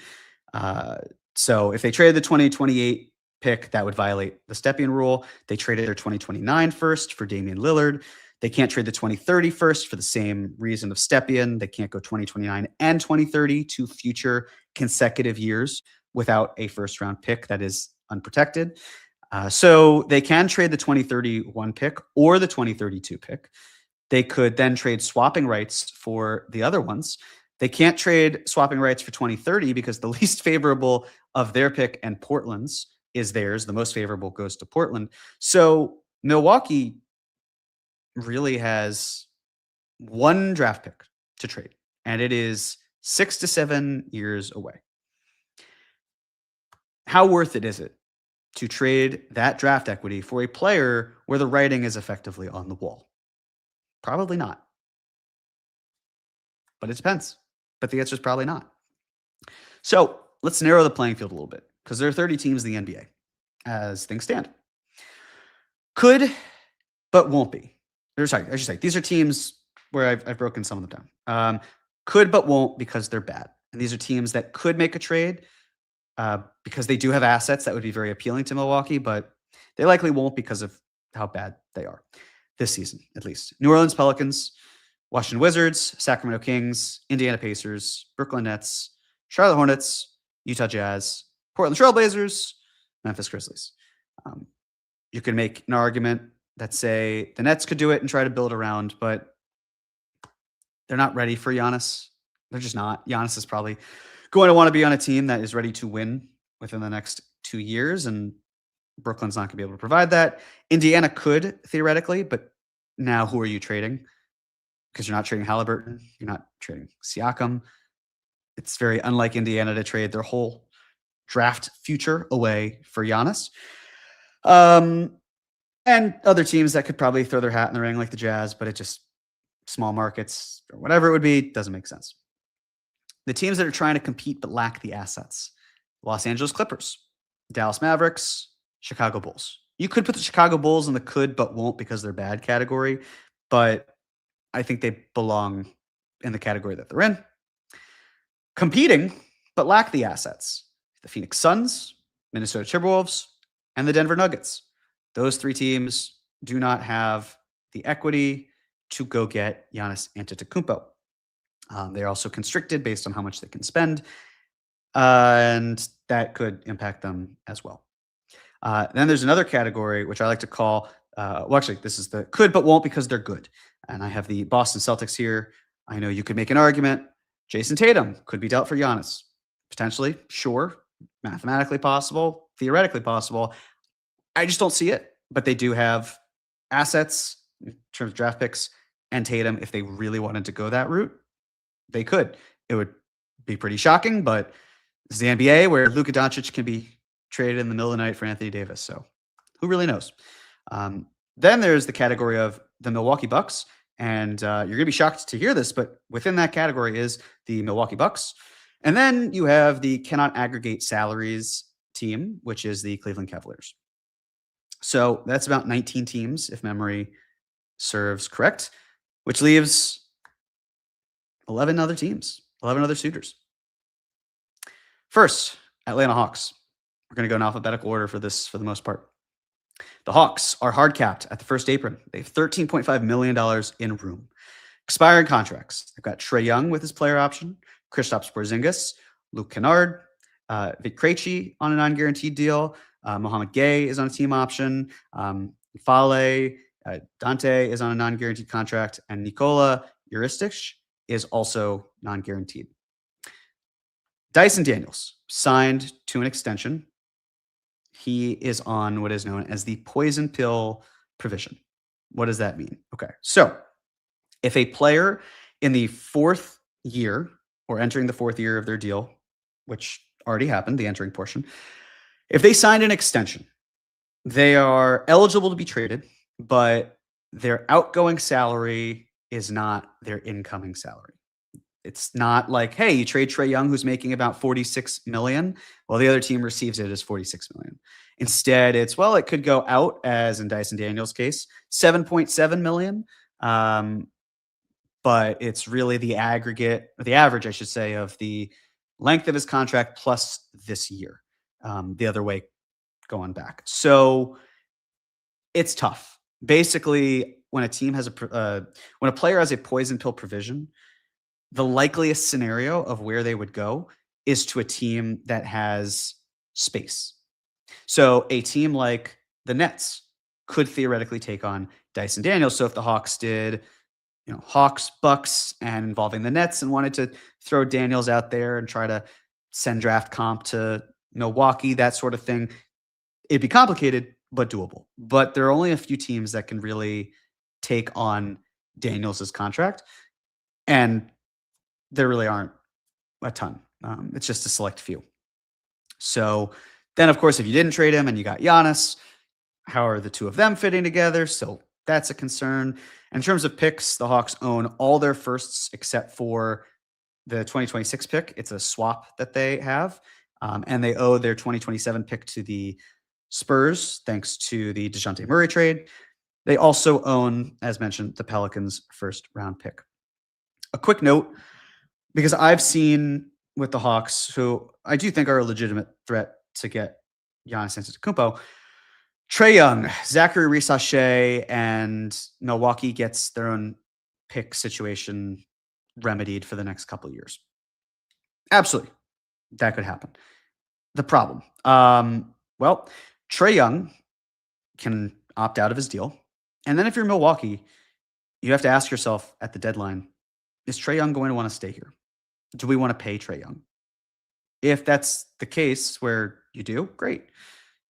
So if they traded the 2028 pick, that would violate the Stepien rule. They traded their 2029 first for Damian Lillard. They can't trade the 2030 first for the same reason of Stepien. They can't go 2029 and 2030 to future consecutive years without a first round pick that is unprotected. So they can trade the 2031 pick or the 2032 pick. They could then trade swapping rights for the other ones. They can't trade swapping rights for 2030 because the least favorable of their pick and Portland's is theirs. The most favorable goes to Portland. So Milwaukee really has 1 draft pick to trade, and it is 6 to 7 years away. How worth it is it to trade that draft equity for a player where the writing is effectively on the wall? Probably not. But it depends. But the answer is probably not. So let's narrow the playing field a little bit because there are 30 teams in the NBA as things stand. Could, but won't be. Sorry, I should say these are teams where I've broken some of them down. Could, but won't because they're bad. And these are teams that could make a trade because they do have assets that would be very appealing to Milwaukee, but they likely won't because of how bad they are this season, at least. New Orleans Pelicans, Washington Wizards, Sacramento Kings, Indiana Pacers, Brooklyn Nets, Charlotte Hornets, Utah Jazz, Portland Trail Blazers, Memphis Grizzlies. You can make an argument that say the Nets could do it and try to build around, but they're not ready for Giannis. They're just not. Giannis is probably going to want to be on a team that is ready to win within the next 2 years, and Brooklyn's not going to be able to provide that. Indiana could, theoretically, but now who are you trading? Because you're not trading Halliburton. You're not trading C.R.E.A.M. It's very unlike Indiana to trade their whole draft future away for Giannis. And other teams that could probably throw their hat in the ring like the Jazz, but it just small markets or whatever it would be, doesn't make sense. The teams that are trying to compete but lack the assets: Los Angeles Clippers, Dallas Mavericks, Chicago Bulls. You could put the Chicago Bulls in the could but won't because they're bad category, but I think they belong in the category that they're in. Competing but lack the assets: the Phoenix Suns, Minnesota Timberwolves, and the Denver Nuggets. Those three teams do not have the equity to go get Giannis Antetokounmpo. They're also constricted based on how much they can spend, and that could impact them as well. Then there's another category, which I like to call, actually, this is the could but won't because they're good. And I have the Boston Celtics here. I know you could make an argument. Jason Tatum could be dealt for Giannis. Potentially, sure. Mathematically possible, theoretically possible. I just don't see it. But they do have assets in terms of draft picks and Tatum. If they really wanted to go that route, they could. It would be pretty shocking, but it's the NBA where Luka Doncic can be traded in the middle of the night for Anthony Davis. So who really knows? Then there's the category of the Milwaukee Bucks. And you're going to be shocked to hear this, but within that category is the Milwaukee Bucks. And then you have the cannot aggregate salaries team, which is the Cleveland Cavaliers. So that's about 19 teams, if memory serves correct, which leaves 11 other teams, 11 other suitors. First, Atlanta Hawks. We're going to go in alphabetical order for this for the most part. The Hawks are hard capped at the first apron. They have $13.5 million in room. Expiring contracts. They've got Trae Young with his player option, Kristaps Porzingis, Luke Kennard, Vit Krejci on a non-guaranteed deal. Mohamed Gay is on a team option. Fale, Dante is on a non-guaranteed contract, and Nikola Juristich is also non-guaranteed. Dyson Daniels signed to an extension. He is on what is known as the poison pill provision. What does that mean? Okay, so if a player in the fourth year or entering the fourth year of their deal, which already happened, the entering portion, if they signed an extension, they are eligible to be traded, but their outgoing salary is not their incoming salary. It's not like, hey, you trade Trae Young, who's making about $46 million. Well, the other team receives it as $46 million. Instead, it's, well, it could go out, as in Dyson Daniels' case, $7.7 million. But it's really the aggregate, or the average, I should say, of the length of his contract plus this year. The other way going back. So it's tough. Basically, when a team has when a player has a poison pill provision, the likeliest scenario of where they would go is to a team that has space. So a team like the Nets could theoretically take on Dyson Daniels. So if the Hawks did, Hawks, Bucks, and involving the Nets and wanted to throw Daniels out there and try to send draft comp to Milwaukee, that sort of thing, it'd be complicated, but doable. But there are only a few teams that can really take on Daniels' contract. And there really aren't a ton. It's just a select few. So then, of course, if you didn't trade him and you got Giannis, how are the two of them fitting together? So that's a concern. In terms of picks, the Hawks own all their firsts except for the 2026 pick. It's a swap that they have. And they owe their 2027 pick to the Spurs, thanks to the DeJounte Murray trade. They also own, as mentioned, the Pelicans' first round pick. A quick note, because I've seen with the Hawks, who I do think are a legitimate threat to get Giannis Antetokounmpo, Trae Young, Zachary Reese-Shea, and Milwaukee gets their own pick situation remedied for the next couple of years. Absolutely. That could happen. The problem, Trae Young can opt out of his deal. And then if you're Milwaukee, you have to ask yourself at the deadline, is Trae Young going to want to stay here? Do we want to pay Trae Young? If that's the case where you do, great.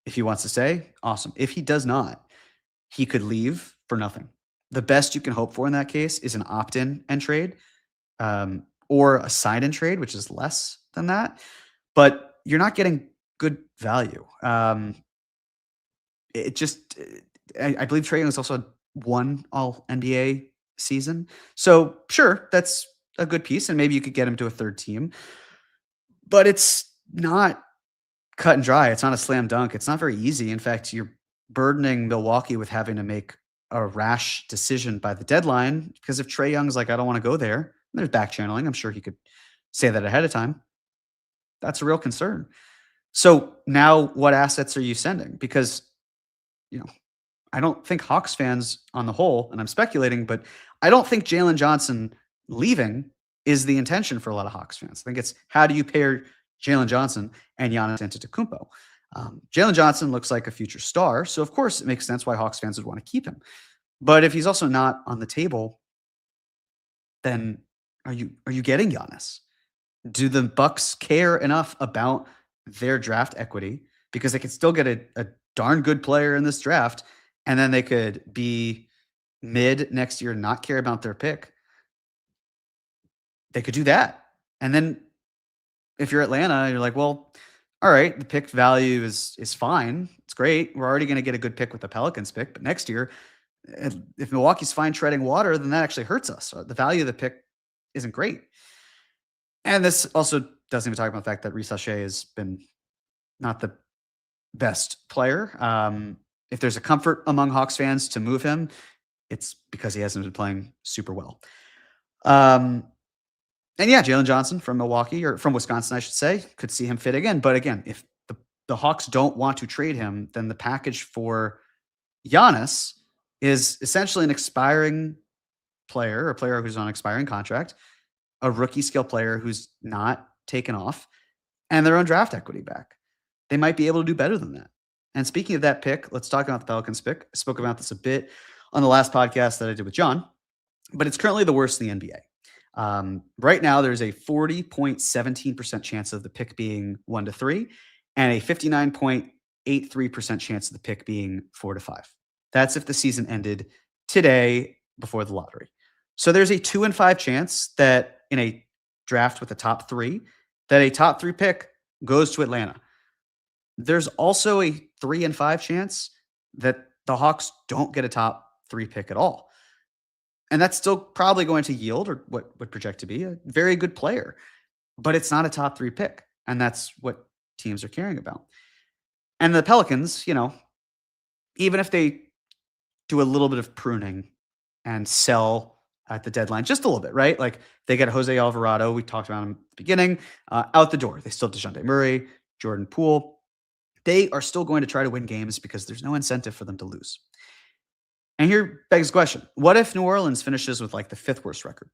If he wants to stay, awesome. If he does not, he could leave for nothing. The best you can hope for in that case is an opt-in and trade, or a sign-in trade, which is less than that. But you're not getting good value. I believe Trae Young has also had one All-NBA season. So sure, that's a good piece, and maybe you could get him to a third team. But it's not cut and dry. It's not a slam dunk. It's not very easy. In fact, you're burdening Milwaukee with having to make a rash decision by the deadline, because if Trae Young's like, I don't want to go there, there's back channeling. I'm sure he could say that ahead of time. That's a real concern. So now what assets are you sending? Because, I don't think Hawks fans on the whole, and I'm speculating, but I don't think Jalen Johnson leaving is the intention for a lot of Hawks fans. I think it's, how do you pair Jalen Johnson and Giannis Antetokounmpo? Jalen Johnson looks like a future star, so of course it makes sense why Hawks fans would want to keep him. But if he's also not on the table, then are you getting Giannis? Do the Bucks care enough about their draft equity, because they could still get a darn good player in this draft, and then they could be mid next year and not care about their pick? They could do that. And then if you're Atlanta, you're like, well, all right, the pick value is fine. It's great. We're already going to get a good pick with the Pelicans pick. But next year, if Milwaukee's fine treading water, then that actually hurts us. The value of the pick isn't great. And this also doesn't even talk about the fact that Sachet has been not the best player. If there's a comfort among Hawks fans to move him, it's because he hasn't been playing super well. And yeah, Jalen Johnson from Milwaukee, or from Wisconsin, I should say, could see him fit again. But again, if the Hawks don't want to trade him, then the package for Giannis is essentially an expiring player, a player who's on an expiring contract, a rookie skill player who's not taken off, and their own draft equity back. They might be able to do better than that. And speaking of that pick, let's talk about the Pelicans pick. I spoke about this a bit on the last podcast that I did with John, but it's currently the worst in the NBA. Right now, there's a 40.17% chance of the pick being 1-3, and a 59.83% chance of the pick being 4-5. That's if the season ended today before the lottery. So there's a 2 in 5 chance that in a draft with a top 3, that a top 3 pick goes to Atlanta. There's also a 3 in 5 chance that the Hawks don't get a top 3 pick at all. And that's still probably going to yield, or what would project to be, a very good player. But it's not a top 3 pick. And that's what teams are caring about. And the Pelicans, even if they do a little bit of pruning and sell at the deadline, just a little bit, right? Like they get Jose Alvarado, we talked about him at the beginning, out the door. They still have DeJounte Murray, Jordan Poole. They are still going to try to win games because there's no incentive for them to lose. And here begs the question, what if New Orleans finishes with like the 5th worst record?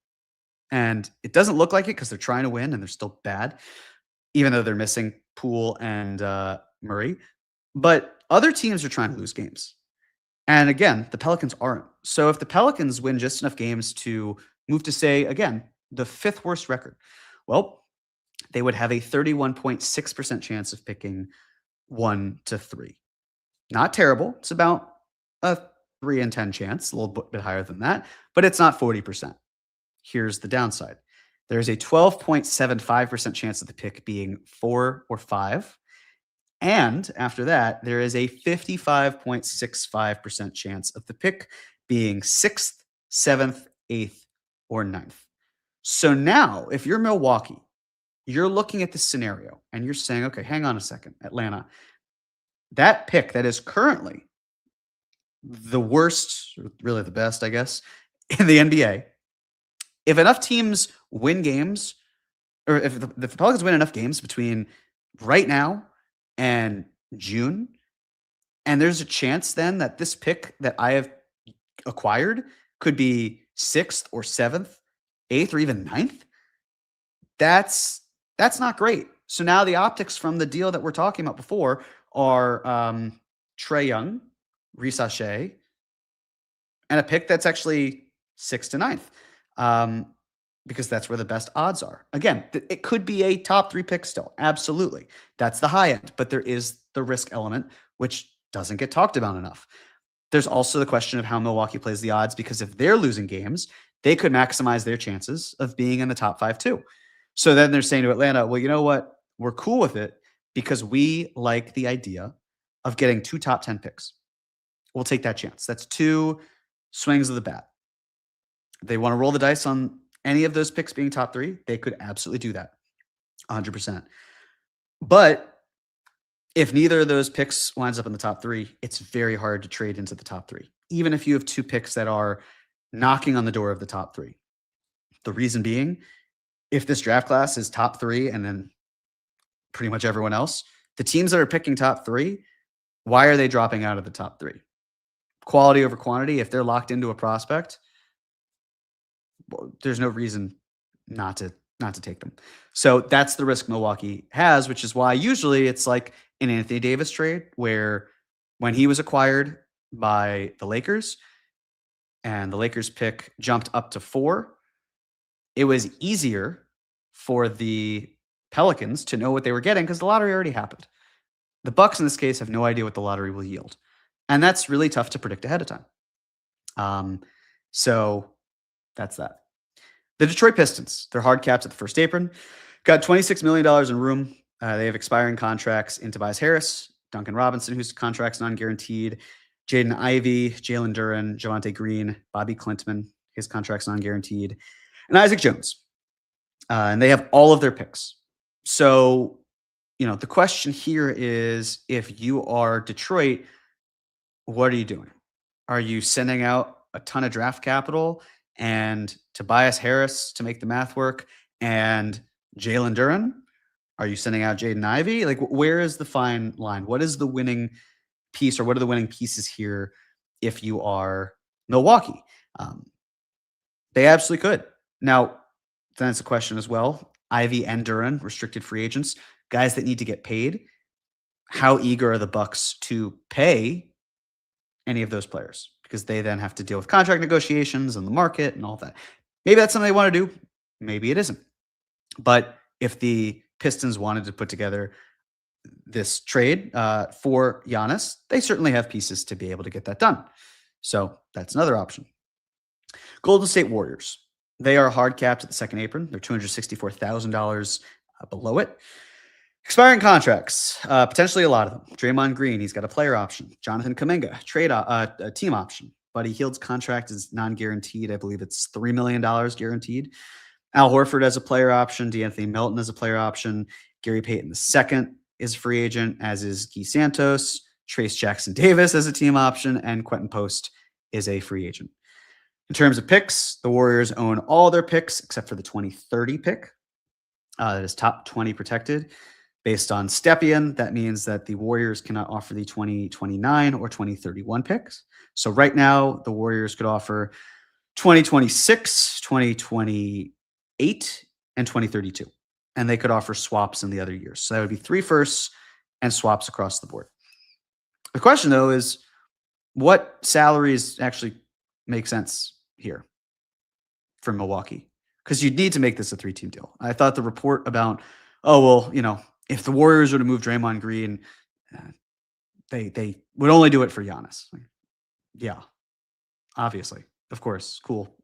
And it doesn't look like it because they're trying to win and they're still bad, even though they're missing Poole and Murray. But other teams are trying to lose games. And again, the Pelicans aren't. So if the Pelicans win just enough games to move to, say, again, the 5th worst record, well, they would have a 31.6% chance of picking 1-3. Not terrible. It's about a 3 in 10 chance, a little bit higher than that, but it's not 40%. Here's the downside. There's a 12.75% chance of the pick being 4 or 5. And after that, there is a 55.65% chance of the pick being 6th, 7th, 8th, or 9th. So now, if you're Milwaukee, you're looking at this scenario and you're saying, okay, hang on a second, Atlanta, that pick that is currently the worst, or really the best, I guess, in the NBA, if enough teams win games, or if the Pelicans win enough games between right now and June, and there's a chance then that this pick that I have acquired could be 6th or 7th, 8th, or even 9th, that's not great. So now the optics from the deal that we're talking about before are Trae Young, Sachet, and a pick that's actually 6th to 9th, because that's where the best odds are. Again, it could be a top 3 pick still. Absolutely. That's the high end, but there is the risk element, which doesn't get talked about enough. There's also the question of how Milwaukee plays the odds, because if they're losing games, they could maximize their chances of being in the top 5 too. So then they're saying to Atlanta, well, you know what? We're cool with it because we like the idea of getting 2 top 10 picks. We'll take that chance. That's 2 swings of the bat. They want to roll the dice on any of those picks being top 3, they could absolutely do that 100%. But if neither of those picks winds up in the top 3, it's very hard to trade into the top 3, even if you have 2 picks that are knocking on the door of the top 3. The reason being, if this draft class is top 3 and then pretty much everyone else, the teams that are picking top 3, why are they dropping out of the top 3? Quality over quantity. If they're locked into a prospect, well, there's no reason not to take them. So that's the risk Milwaukee has, which is why usually it's like an Anthony Davis trade, where when he was acquired by the Lakers and the Lakers pick jumped up to 4, it was easier for the Pelicans to know what they were getting because the lottery already happened. The Bucks in this case have no idea what the lottery will yield. And that's really tough to predict ahead of time. So that's that. The Detroit Pistons, they're hard capped at the first apron. Got $26 million in room. They have expiring contracts in Tobias Harris, Duncan Robinson, whose contract's non-guaranteed, Jaden Ivey, Jalen Duren, Javonte Green, Bobby Klintman, his contract's non-guaranteed, and Isaac Jones. And they have all of their picks. So, the question here is, if you are Detroit, what are you doing? Are you sending out a ton of draft capital and Tobias Harris to make the math work and Jalen Duren? Are you sending out Jaden Ivey? Like, where is the fine line? What is the winning piece, or what are the winning pieces here if you are Milwaukee? They absolutely could. Now, then it's a question as well. Ivey and Duren, restricted free agents, guys that need to get paid. How eager are the Bucks to pay any of those players? Because they then have to deal with contract negotiations and the market and all that. Maybe that's something they want to do. Maybe it isn't. But if the Pistons wanted to put together this trade for Giannis, they certainly have pieces to be able to get that done. So that's another option. Golden State Warriors. They are hard capped at the second apron. They're $264,000 below it. Expiring contracts, potentially a lot of them. Draymond Green, he's got a player option. Jonathan Kuminga, a team option. Buddy Hield's contract is non-guaranteed. I believe it's $3 million guaranteed. Al Horford has a player option. DeAnthony Melton has a player option. Gary Payton II is a free agent, as is Guy Santos. Trace Jackson Davis has a team option, and Quentin Post is a free agent. In terms of picks, the Warriors own all their picks except for the 2030 pick. That is top 20 protected. Based on Stepien, that means that the Warriors cannot offer the 2029 or 2031 picks. So right now, the Warriors could offer 2026, 2028, and 2032. And they could offer swaps in the other years. So that would be 3 firsts and swaps across the board. The question, though, is what salaries actually make sense here for Milwaukee? Because you'd need to make this a 3-team deal. I thought the report about, if the Warriors were to move Draymond Green, they would only do it for Giannis. Yeah, obviously. Of course. Cool.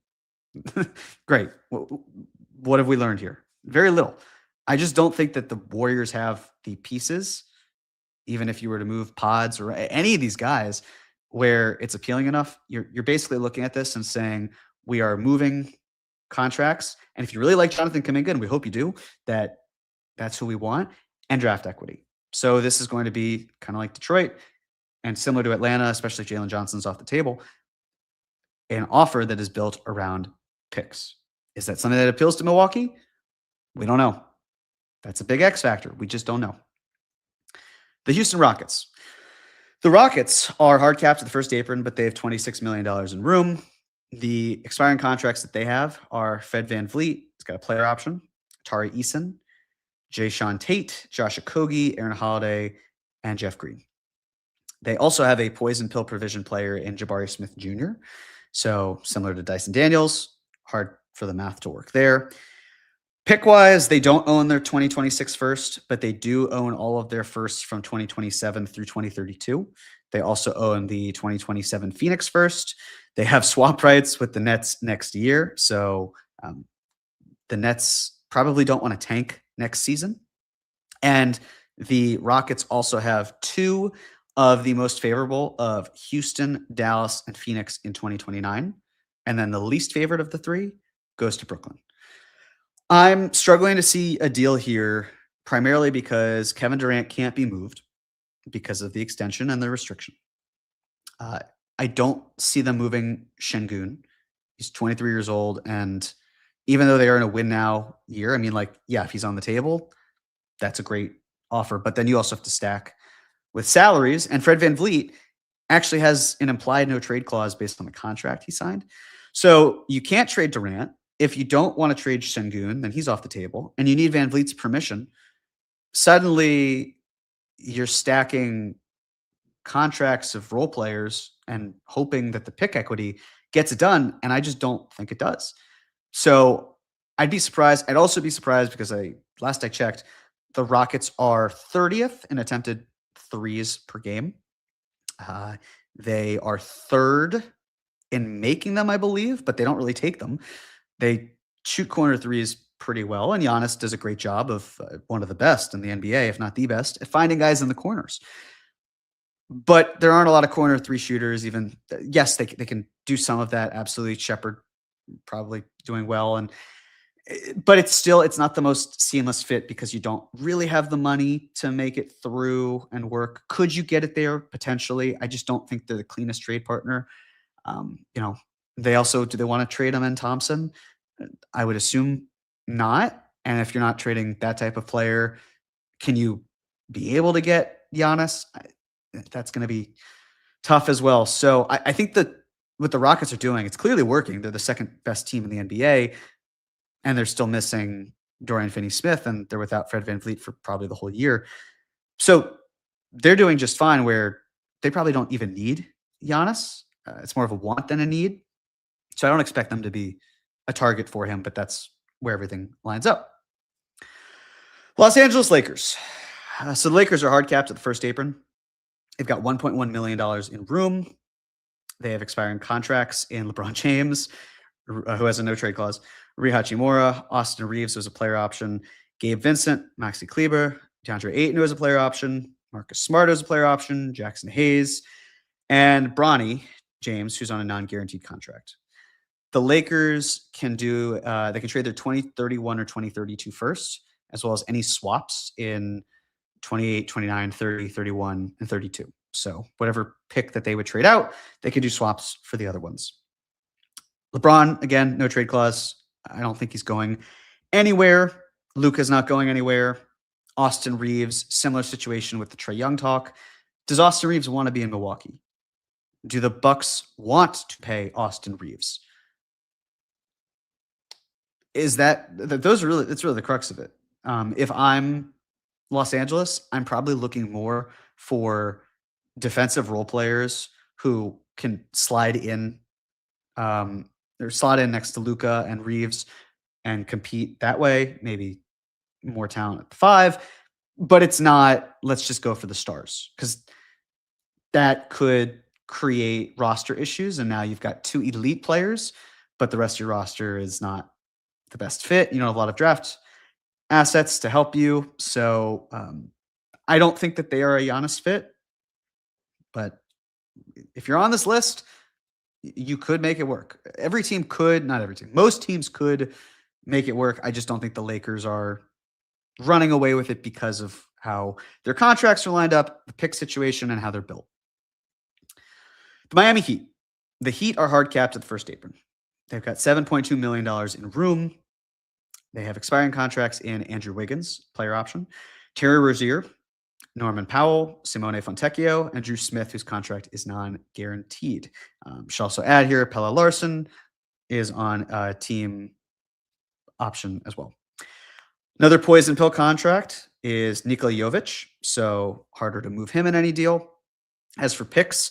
Great. What have we learned here? Very little. I just don't think that the Warriors have the pieces, even if you were to move Pods or any of these guys, where it's appealing enough. You're basically looking at this and saying, we are moving contracts. And if you really like Jonathan Kuminga, and we hope you do, that's who we want, and draft equity. So this is going to be kind of like Detroit and similar to Atlanta, especially if Jalen Johnson's off the table, an offer that is built around picks. Is that something that appeals to Milwaukee? We don't know. That's a big X factor. We just don't know. The Houston Rockets. The Rockets are hard capped at the first apron, but they have $26 million in room. The expiring contracts that they have are Fred VanVleet. He's got a player option. Tari Eason, Jayshawn Tate, Josh Okogie, Aaron Holiday, and Jeff Green. They also have a poison pill provision player in Jabari Smith Jr. So similar to Dyson Daniels, hard for the math to work there. Pick-wise, they don't own their 2026 first, but they do own all of their firsts from 2027 through 2032. They also own the 2027 Phoenix first. They have swap rights with the Nets next year. So the Nets probably don't want to tank next season. And the Rockets also have 2 of the most favorable of Houston, Dallas, and Phoenix in 2029. And then the least favorite of the 3 goes to Brooklyn. I'm struggling to see a deal here, primarily because Kevin Durant can't be moved because of the extension and the restriction. Uh, I don't see them moving Şengün. He's 23 years old, and even though they are in a win now year, I mean, like, yeah, if he's on the table, that's a great offer. But then you also have to stack with salaries, and Fred VanVleet actually has an implied no trade clause based on the contract he signed. So you can't trade Durant. If you don't want to trade Şengün, then he's off the table, and you need VanVleet's permission. Suddenly, you're stacking contracts of role players and hoping that the pick equity gets it done, and I just don't think it does. So I'd be surprised. I'd also be surprised because last I checked, the Rockets are 30th in attempted threes per game. They are third in making them, I believe, but they don't really take them. They shoot corner threes pretty well, and Giannis does a great job of one of the best in the NBA, if not the best, at finding guys in the corners. But there aren't a lot of corner three shooters. Even yes, they can do some of that. Absolutely, Shepherd probably doing well, but it's not the most seamless fit because you don't really have the money to make it through and work. Could you get it there potentially? I just don't think they're the cleanest trade partner. They also, do they want to trade Amen Thompson? I would assume not. And if you're not trading that type of player, can you be able to get Giannis? That's going to be tough as well. So I think that what the Rockets are doing, it's clearly working. They're the second best team in the NBA, and they're still missing Dorian Finney-Smith, and they're without Fred VanVleet for probably the whole year. So they're doing just fine where they probably don't even need Giannis. It's more of a want than a need. So I don't expect them to be a target for him, but that's where everything lines up. Los Angeles Lakers. So the Lakers are hard capped at the first apron. They've got $1.1 million in room. They have expiring contracts in LeBron James, who has a no-trade clause, Rui Hachimura, Austin Reeves, who has a player option, Gabe Vincent, Maxi Kleber, DeAndre Ayton, who has a player option, Marcus Smart, who has a player option, Jackson Hayes, and Bronny James, who's on a non-guaranteed contract. The Lakers can do, they can trade their 2031 or 2032 first, as well as any swaps in 28, 29, 30, 31, and 32. So whatever pick that they would trade out, they could do swaps for the other ones. LeBron, again, no trade clause. I don't think he's going anywhere. Luka's not going anywhere. Austin Reeves, similar situation with the Trae Young talk. Does Austin Reeves want to be in Milwaukee? Do the Bucks want to pay Austin Reeves? That's really the crux of it. If I'm Los Angeles, I'm probably looking more for defensive role players who can slide in next to Luka and Reeves and compete that way. Maybe more talent at the 5, but it's not, let's just go for the stars, because that could create roster issues. And now you've got 2 elite players, but the rest of your roster is not the best fit. You don't have a lot of draft assets to help you. So I don't think that they are a Giannis fit, but if you're on this list, you could make it work. Every team could, not every team. Most teams could make it work. I just don't think the Lakers are running away with it because of how their contracts are lined up, the pick situation, and how they're built. The Miami Heat. The Heat are hard capped at the first apron. They've got $7.2 million in room. They have expiring contracts in Andrew Wiggins, player option, Terry Rozier, Norman Powell, Simone Fontecchio, and Drew Smith, whose contract is non-guaranteed. Should also add here, Pelle Larsson is on a team option as well. Another poison pill contract is Nikola Jovic, so harder to move him in any deal. As for picks,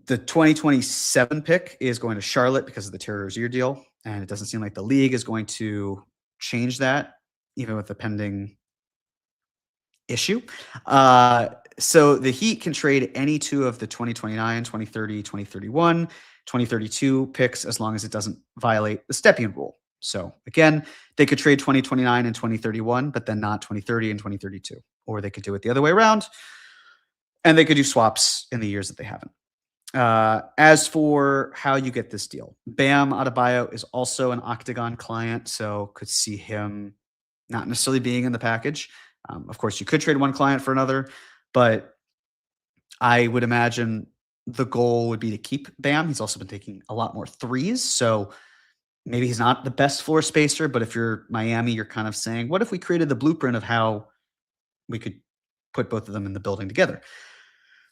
the 2027 pick is going to Charlotte because of the Terry Rozier deal, and it doesn't seem like the league is going to change that, even with the pending issue. So the Heat can trade any 2 of the 2029, 2030, 2031, 2032 picks as long as it doesn't violate the Stepien rule. So again, they could trade 2029 and 2031, but then not 2030 and 2032. Or they could do it the other way around, and they could do swaps in the years that they haven't. As for how you get this deal, Bam Adebayo is also an Octagon client, so could see him not necessarily being in the package. Of course, you could trade one client for another, but I would imagine the goal would be to keep Bam. He's also been taking a lot more threes, so maybe he's not the best floor spacer, but if you're Miami, you're kind of saying, what if we created the blueprint of how we could put both of them in the building together?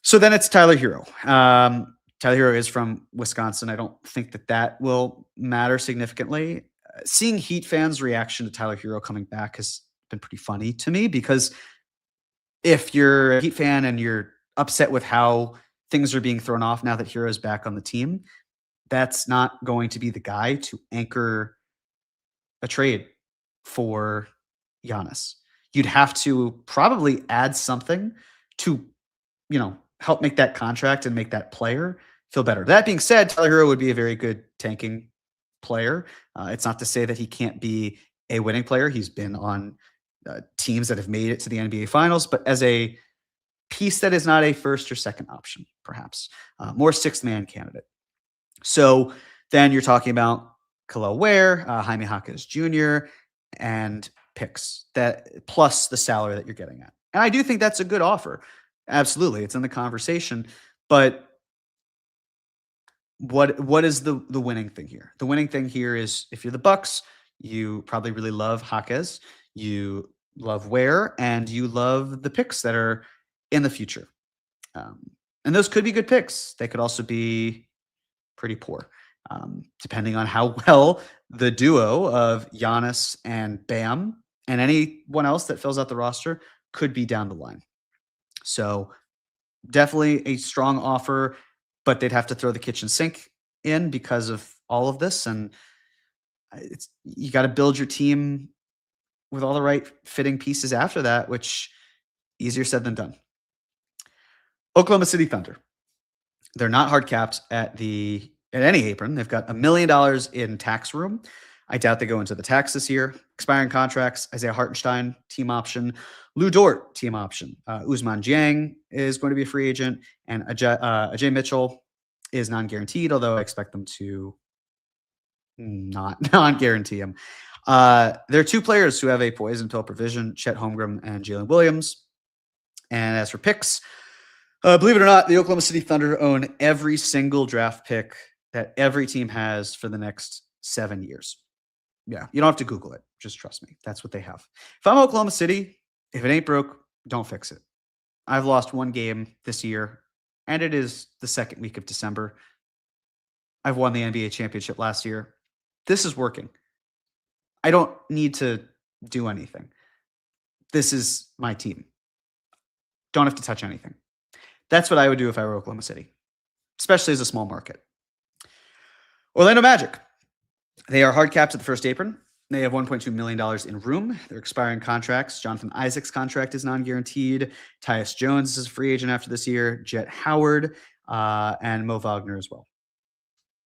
So then it's Tyler Hero. Tyler Hero is from Wisconsin. I don't think that will matter significantly. Seeing Heat fans' reaction to Tyler Hero coming back has been pretty funny to me, because if you're a Heat fan and you're upset with how things are being thrown off now that Hero is back on the team, that's not going to be the guy to anchor a trade for Giannis. You'd have to probably add something to, help make that contract and make that player feel better. That being said, Tyler Hero would be a very good tanking player. It's not to say that he can't be a winning player. He's been on teams that have made it to the NBA Finals, but as a piece that is not a first or second option, perhaps more sixth man candidate. So then you're talking about Khalil Ware, Jaime Jaquez Jr., and picks, that plus the salary that you're getting at. And I do think that's a good offer. Absolutely. It's in the conversation. But what is the winning thing here? The winning thing here is, if you're the Bucks, you probably really love Jaquez, you love Ware, and you love the picks that are in the future. And those could be good picks. They could also be pretty poor, depending on how well the duo of Giannis and Bam and anyone else that fills out the roster could be down the line. So definitely a strong offer, but they'd have to throw the kitchen sink in because of all of this. And you got to build your team with all the right fitting pieces after that, which easier said than done. Oklahoma City Thunder. They're not hard capped at any apron. They've got $1 million in tax room. I doubt they go into the tax this year. Expiring contracts: Isaiah Hartenstein, team option; Lou Dort, team option; Ousmane Dieng is going to be a free agent, and Ajay Mitchell is non-guaranteed, although I expect them to not non-guarantee him. There are two players who have a poison pill provision: Chet Holmgren and Jalen Williams. And as for picks, believe it or not, the Oklahoma City Thunder own every single draft pick that every team has for the next 7 years. Yeah, you don't have to Google it. Just trust me. That's what they have. If I'm Oklahoma City, if it ain't broke, don't fix it. I've lost one game this year, and it is the second week of December. I've won the NBA championship last year. This is working. I don't need to do anything. This is my team. Don't have to touch anything. That's what I would do if I were Oklahoma City, especially as a small market. Orlando Magic. They are hard capped at the first apron. They have $1.2 million in room. Their expiring contracts: Jonathan Isaac's contract is non-guaranteed. Tyus Jones is a free agent after this year. Jet Howard and Mo Wagner as well.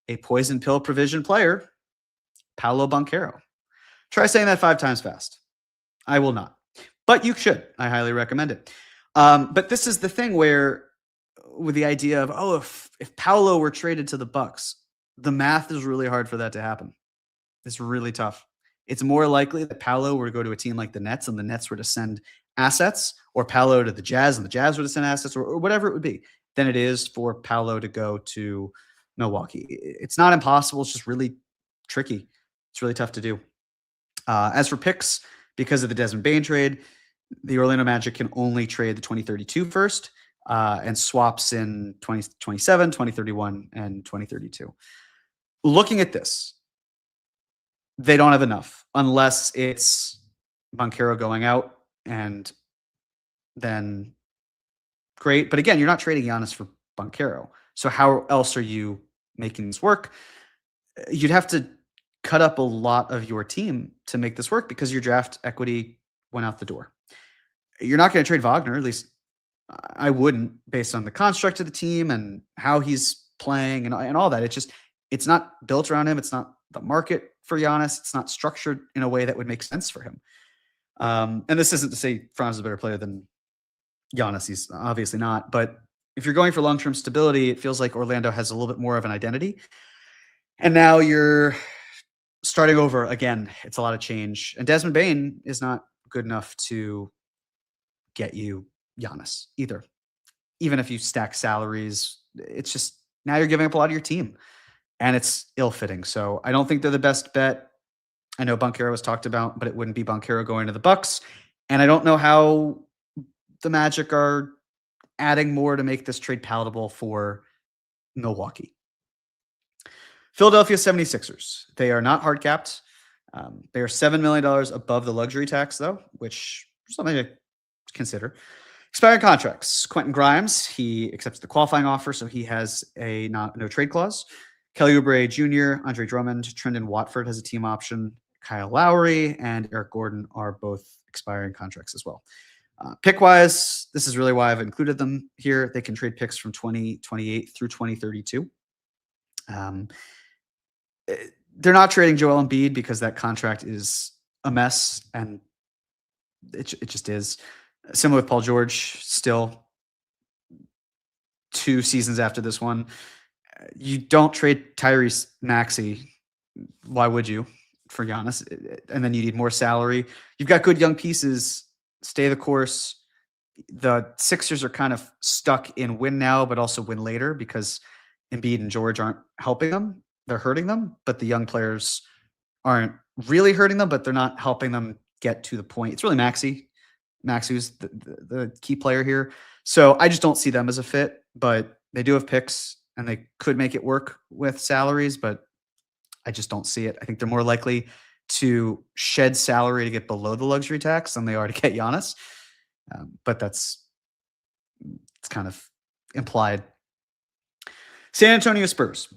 A poison pill provision player: Paolo Banchero. Try saying that 5 times fast. I will not. But you should. I highly recommend it. But this is the thing where, with the idea of, if Paolo were traded to the Bucks, the math is really hard for that to happen. It's really tough. It's more likely that Paolo were to go to a team like the Nets, and the Nets were to send assets, or Paolo to the Jazz and the Jazz were to send assets, or whatever it would be, than it is for Paolo to go to Milwaukee. It's not impossible. It's just really tricky. It's really tough to do. As for picks, because of the Desmond Bane trade, the Orlando Magic can only trade the 2032 first and swaps in 2027, 2031, and 2032. Looking at this, they don't have enough unless it's Banchero going out, and then great. But again, you're not trading Giannis for Banchero. So how else are you making this work? You'd have to cut up a lot of your team to make this work, because your draft equity went out the door. You're not going to trade Wagner, at least I wouldn't, based on the construct of the team and how he's playing and all that. It's not built around him. It's not the market for Giannis. It's not structured in a way that would make sense for him. And this isn't to say Franz is a better player than Giannis. He's obviously not, but if you're going for long-term stability, it feels like Orlando has a little bit more of an identity. And now you're starting over again. It's a lot of change. And Desmond Bane is not good enough to get you Giannis either. Even if you stack salaries, it's just now you're giving up a lot of your team. And it's ill-fitting. So I don't think they're the best bet. I know Banchero was talked about, but it wouldn't be Banchero going to the Bucks. And I don't know how the Magic are adding more to make this trade palatable for Milwaukee. Philadelphia 76ers. They are not hard capped. They are $7 million above the luxury tax, though, which is something to consider. Expiring contracts. Quentin Grimes, he accepts the qualifying offer, so he has a no trade clause. Kelly Oubre Jr., Andre Drummond, Trendon Watford has a team option. Kyle Lowry and Eric Gordon are both expiring contracts as well. Pick-wise, this is really why I've included them here. They can trade picks from 2028 through 2032. They're not trading Joel Embiid because that contract is a mess, and it just is. Similar with Paul George, still 2 seasons after this one. You don't trade Tyrese Maxey. Why would you for Giannis? And then you need more salary. You've got good young pieces. Stay the course. The Sixers are kind of stuck in win now, but also win later because Embiid and George aren't helping them. They're hurting them, but the young players aren't really hurting them, but they're not helping them get to the point. It's really Maxey. Maxey's the key player here. So I just don't see them as a fit, but they do have picks and they could make it work with salaries, but I just don't see it. I think they're more likely to shed salary to get below the luxury tax than they are to get Giannis. But it's kind of implied. San Antonio Spurs.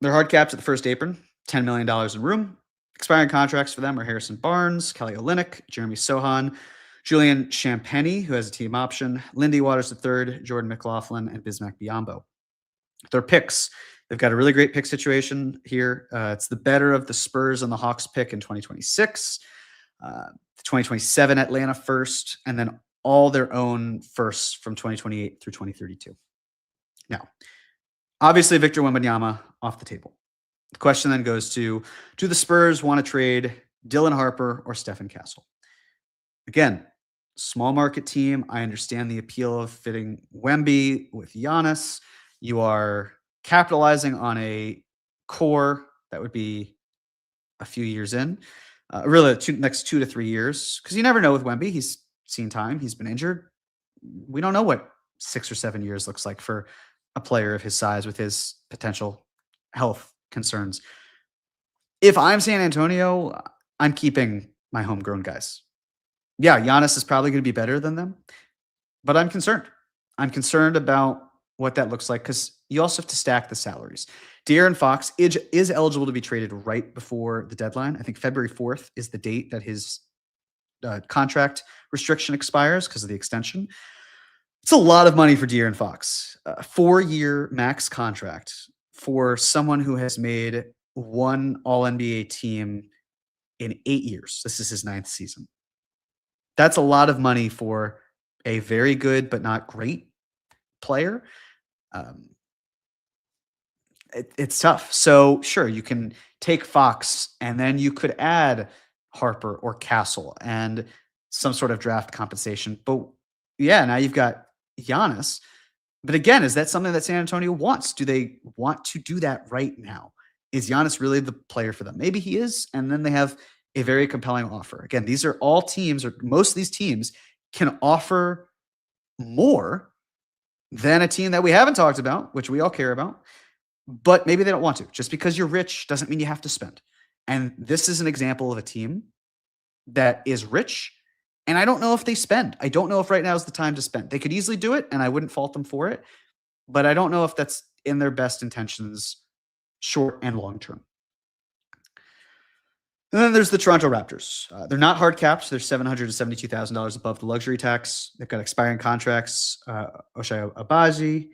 They're hard capped at the first apron, $10 million in room. Expiring contracts for them are Harrison Barnes, Kelly Olynyk, Jeremy Sohan, Julian Champagny, who has a team option, Lindy Waters III, Jordan McLaughlin, and Bismack Biyombo. Their picks, they've got a really great pick situation here. It's the better of the Spurs and the Hawks pick in 2026, the 2027 Atlanta first, and then all their own firsts from 2028 through 2032. Now, obviously, Victor Wembanyama off the table. The question then goes to, do the Spurs want to trade Dylan Harper or Stephen Castle? Again, small market team. I understand the appeal of fitting Wemby with Giannis. You are capitalizing on a core that would be a few years in, really next 2 to 3 years, because you never know with Wemby. He's seen time. He's been injured. We don't know what 6 or 7 years looks like for a player of his size with his potential health concerns. If I'm San Antonio, I'm keeping my homegrown guys. Yeah, Giannis is probably going to be better than them, but I'm concerned. I'm concerned about what that looks like because you also have to stack the salaries. De'Aaron Fox is eligible to be traded right before the deadline. I think February 4th is the date that his contract restriction expires because of the extension. It's a lot of money for De'Aaron Fox. A 4-year max contract for someone who has made one All-NBA team in 8 years. This is his 9th season. That's a lot of money for a very good but not great player. It's tough. So sure, you can take Fox and then you could add Harper or Castle and some sort of draft compensation. But yeah, now you've got Giannis. But again, is that something that San Antonio wants? Do they want to do that right now? Is Giannis really the player for them? Maybe he is. And then they have a very compelling offer. Again, these are all teams, or most of these teams can offer more than a team that we haven't talked about, which we all care about, but maybe they don't want to. Just because you're rich doesn't mean you have to spend. And this is an example of a team that is rich, and I don't know if they spend. I don't know if right now is the time to spend. They could easily do it, and I wouldn't fault them for it, but I don't know if that's in their best intentions, short and long term. And then there's the Toronto Raptors. They're not hard capped. They're $772,000 above the luxury tax. They've got expiring contracts. Ochai Agbaji,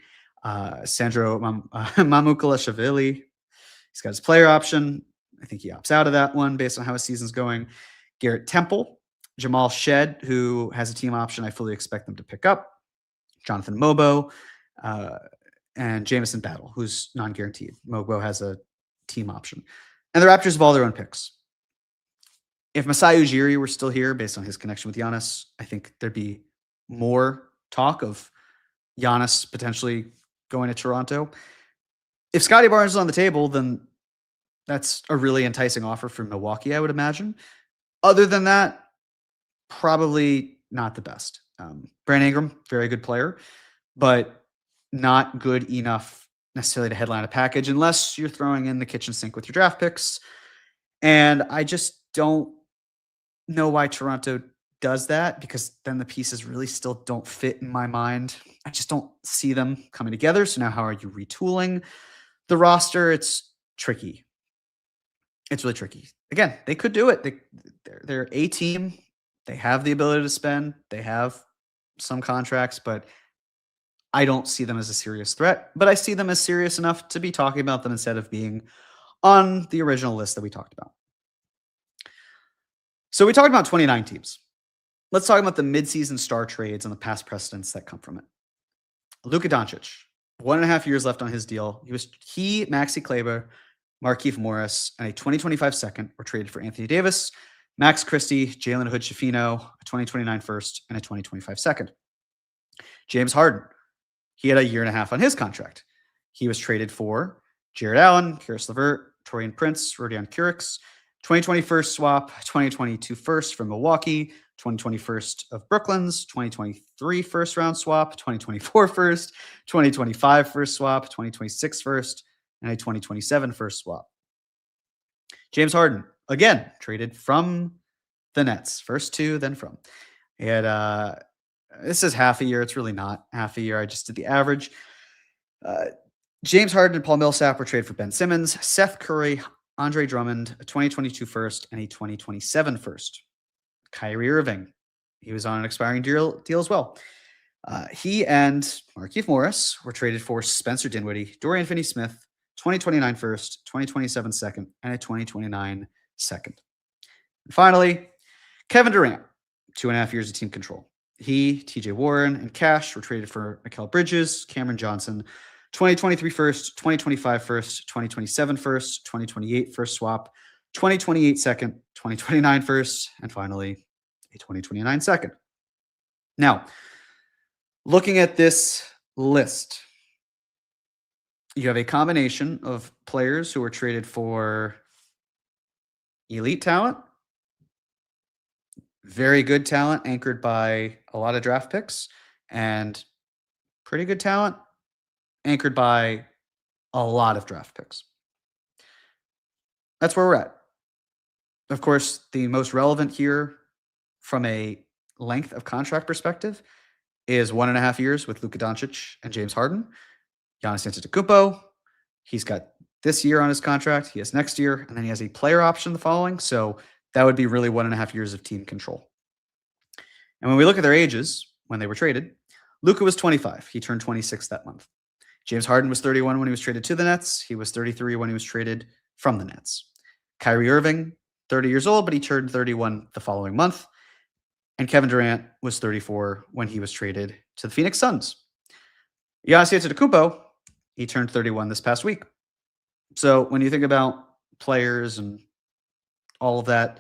Sandro Mamukelashvili. He's got his player option. I think he opts out of that one based on how his season's going. Garrett Temple, Jamal Shed, who has a team option I fully expect them to pick up. Jonathan Mobo, and Jamison Battle, who's non-guaranteed. Mogbo has a team option. And the Raptors have all their own picks. If Masai Ujiri were still here, based on his connection with Giannis, I think there'd be more talk of Giannis potentially going to Toronto. If Scottie Barnes is on the table, then that's a really enticing offer for Milwaukee, I would imagine. Other than that, probably not the best. Brandon Ingram, very good player, but not good enough necessarily to headline a package unless you're throwing in the kitchen sink with your draft picks. And I just don't know why Toronto does that, because then the pieces really still don't fit in my mind. I just don't see them coming together. So now how are you retooling the roster? It's tricky. It's really tricky. Again, they could do it. They're a team. They have the ability to spend. They have some contracts, but I don't see them as a serious threat. But I see them as serious enough to be talking about them instead of being on the original list that we talked about. So we talked about 29 teams. Let's talk about the midseason star trades and the past precedents that come from it. Luka Doncic, 1.5 years left on his deal. Maxi Kleber, Markieff Morris, and a 2025 second were traded for Anthony Davis, Max Christie, Jalen Hood-Schifino, a 2029 first, and a 2025 second. James Harden, he had a 1.5 years on his contract. He was traded for Jared Allen, Karis LeVert, Taurean Prince, Rodion Kurix, 2021 swap, 2022 first from Milwaukee, 2021 of Brooklyn's, 2023 first round swap, 2024 first, 2025 first swap, 2026 first, and a 2027 first swap. James Harden, again, traded from the Nets. First two, then from. He had, this is half a year. It's really not half a year. I just did the average. James Harden and Paul Millsap were traded for Ben Simmons, Seth Curry, Andre Drummond, a 2022 first, and a 2027 first. Kyrie Irving, he was on an expiring deal as well. He and Markieff Morris were traded for Spencer Dinwiddie, Dorian Finney-Smith, 2029 first, 2027 second, and a 2029 second. And finally, Kevin Durant, 2.5 years of team control. He, TJ Warren, and Cash were traded for Mikal Bridges, Cameron Johnson, 2023 first, 2025 first, 2027 first, 2028 first swap, 2028 second, 2029 first, and finally a 2029 second. Now, looking at this list, you have a combination of players who were traded for elite talent, very good talent anchored by a lot of draft picks, and pretty good talent anchored by a lot of draft picks. That's where we're at. Of course, the most relevant here from a length of contract perspective is 1.5 years with Luka Doncic and James Harden. Giannis Antetokounmpo, he's got this year on his contract. He has next year, and then he has a player option the following. So that would be really 1.5 years of team control. And when we look at their ages, when they were traded, Luka was 25. He turned 26 that month. James Harden was 31 when he was traded to the Nets. He was 33 when he was traded from the Nets. Kyrie Irving, 30 years old, but he turned 31 the following month. And Kevin Durant was 34 when he was traded to the Phoenix Suns. Giannis Antetokounmpo, he turned 31 this past week. So when you think about players and all of that,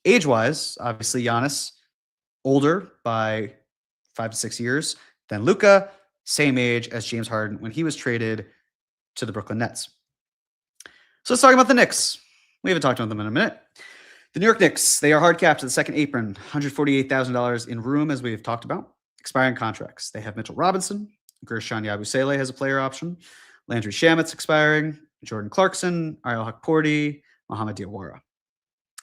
age-wise, obviously Giannis, older by 5 to 6 years than Luka, same age as James Harden when he was traded to the Brooklyn Nets. So let's talk about the Knicks. We haven't talked about them in a minute. The New York Knicks, they are hard capped to the second apron, $148,000 in room, as we've talked about. Expiring contracts. They have Mitchell Robinson, Gershon Yabusele has a player option, Landry Shamet's expiring, Jordan Clarkson, Ariel Hukporti, Mohamed Diawara.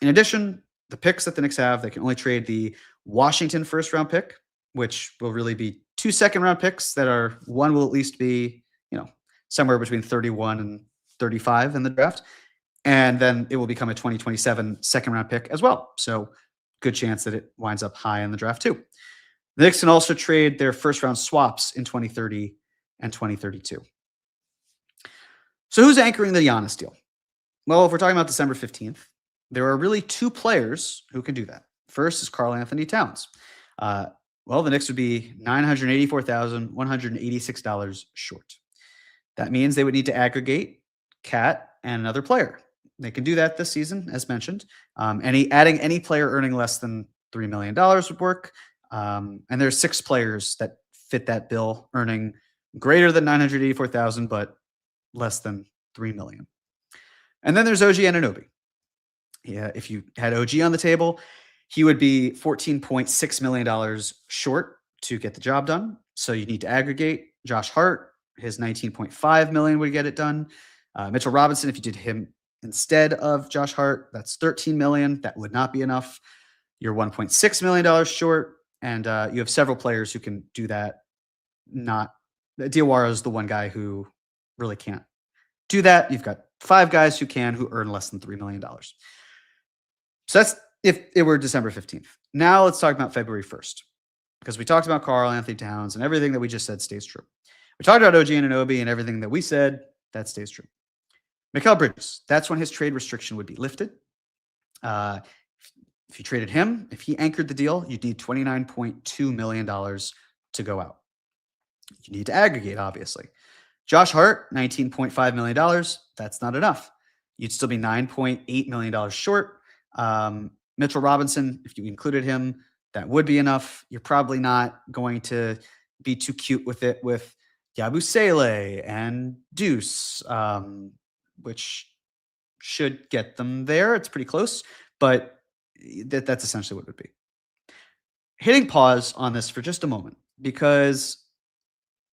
In addition, the picks that the Knicks have, they can only trade the Washington first-round pick, which will really be 2 second-round picks that are, one will at least be, somewhere between 31 and 35 in the draft. And then it will become a 2027 second-round pick as well. So good chance that it winds up high in the draft too. The Knicks can also trade their first-round swaps in 2030 and 2032. So who's anchoring the Giannis deal? Well, if we're talking about December 15th, there are really 2 players who can do that. First is Karl Anthony Towns. Well, the Knicks would be $984,186 short. That means they would need to aggregate Cat and another player. They can do that this season, as mentioned. Adding any player earning less than $3 million would work. And there's 6 players that fit that bill, earning greater than 984,000, but less than 3 million. And then there's OG Anunoby. Yeah, if you had OG on the table, he would be $14.6 million short to get the job done. So you need to aggregate. Josh Hart, his $19.5 million would get it done. Mitchell Robinson, if you did him instead of Josh Hart, that's $13 million. That would not be enough. You're $1.6 million short. And you have several players who can do that. Diawara is the one guy who really can't do that. You've got 5 guys who earn less than $3 million. So that's if it were December 15th. Now let's talk about February 1st, because we talked about Karl-Anthony Towns and everything that we just said stays true. We talked about OG Anunoby and everything that we said, that stays true. Mikal Bridges, that's when his trade restriction would be lifted. If you traded him, if he anchored the deal, you'd need $29.2 million to go out. You need to aggregate, obviously. Josh Hart, $19.5 million. That's not enough. You'd still be $9.8 million short. Mitchell Robinson, if you included him, that would be enough. You're probably not going to be too cute with it with Yabusele and Deuce, which should get them there. It's pretty close, but that's essentially what it would be. Hitting pause on this for just a moment, because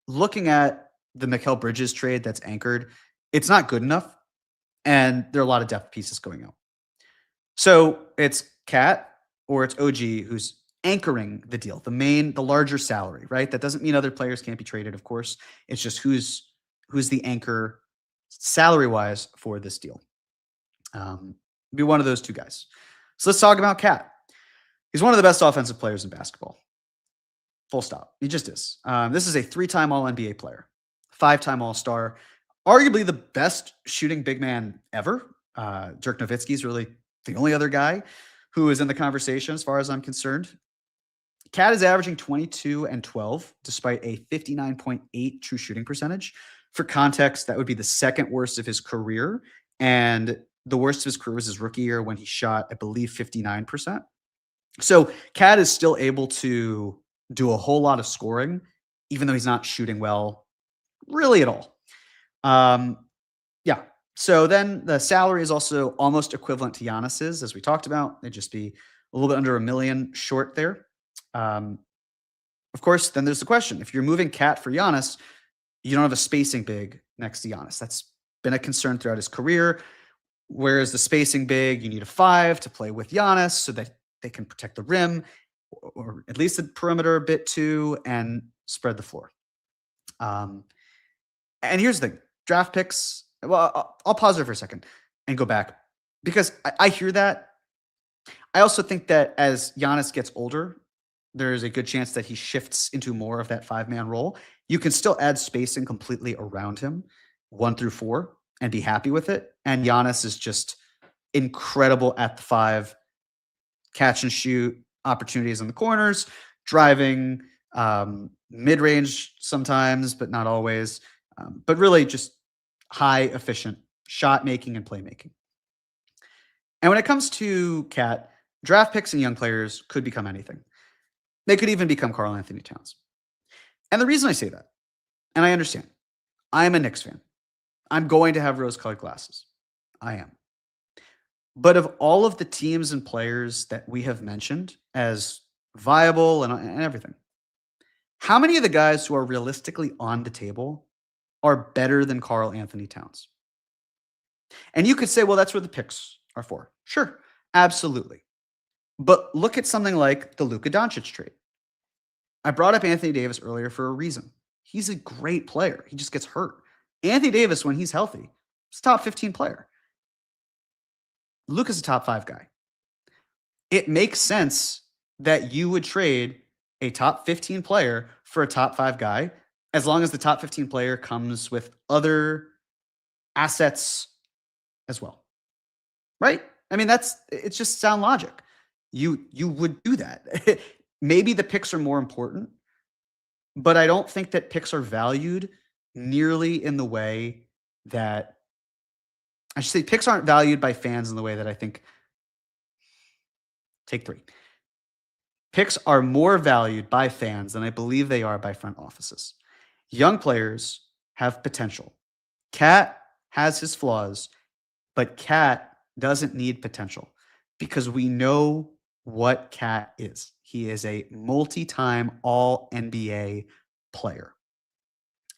looking at the Mikal Bridges trade that's anchored, it's not good enough, and there are a lot of depth pieces going out. So it's Cat or it's OG who's anchoring the deal, the larger salary, right? That doesn't mean other players can't be traded, of course. It's just who's the anchor salary-wise for this deal. Be one of those 2 guys. So let's talk about Cat. He's one of the best offensive players in basketball. Full stop. He just is. This is a 3-time All-NBA player, 5-time All-Star, arguably the best shooting big man ever. Dirk Nowitzki's really the only other guy who is in the conversation as far as I'm concerned. Cat is averaging 22 and 12, despite a 59.8 true shooting percentage. For context, that would be the second worst of his career. And the worst of his career was his rookie year when he shot, I believe, 59%. So Cat is still able to do a whole lot of scoring, even though he's not shooting well really at all. Yeah. So then the salary is also almost equivalent to Giannis's, as we talked about. They'd just be a little bit under $1 million short there. Of course, then there's the question. If you're moving Cat for Giannis, you don't have a spacing big next to Giannis. That's been a concern throughout his career. Whereas the spacing big, you need a 5 to play with Giannis so that they can protect the rim, or at least the perimeter a bit too, and spread the floor. And here's the thing. Draft picks, well, I'll pause there for a second and go back, because I hear that. I also think that as Giannis gets older, there's a good chance that he shifts into more of that 5-man role. You can still add spacing completely around him, 1 through 4, and be happy with it. And Giannis is just incredible at the 5, catch and shoot opportunities in the corners, driving, mid-range sometimes, but not always. But really just high efficient shot making and playmaking. And when it comes to Cat, draft picks and young players could become anything. They could even become Karl-Anthony Towns. And the reason I say that, and I understand, I'm a Knicks fan. I'm going to have rose-colored glasses. I am. But of all of the teams and players that we have mentioned as viable and everything, how many of the guys who are realistically on the table are better than Karl-Anthony Towns? And you could say, well, that's what the picks are for. Sure, absolutely. But look at something like the Luka Doncic trade. I brought up Anthony Davis earlier for a reason. He's a great player. He just gets hurt. Anthony Davis, when he's healthy, is a top 15 player. Luka's a top 5 guy. It makes sense that you would trade a top 15 player for a top 5 guy, as long as the top 15 player comes with other assets as well. Right? I mean, it's just sound logic. You would do that. maybe the picks are more important, but I don't think that picks are valued nearly in the way that I should say picks aren't valued by fans in the way that I think. Take 3. Picks are more valued by fans than I believe they are by front offices. Young players have potential. Cat has his flaws, but Cat doesn't need potential because we know what Cat is. He is a multi-time All-NBA player.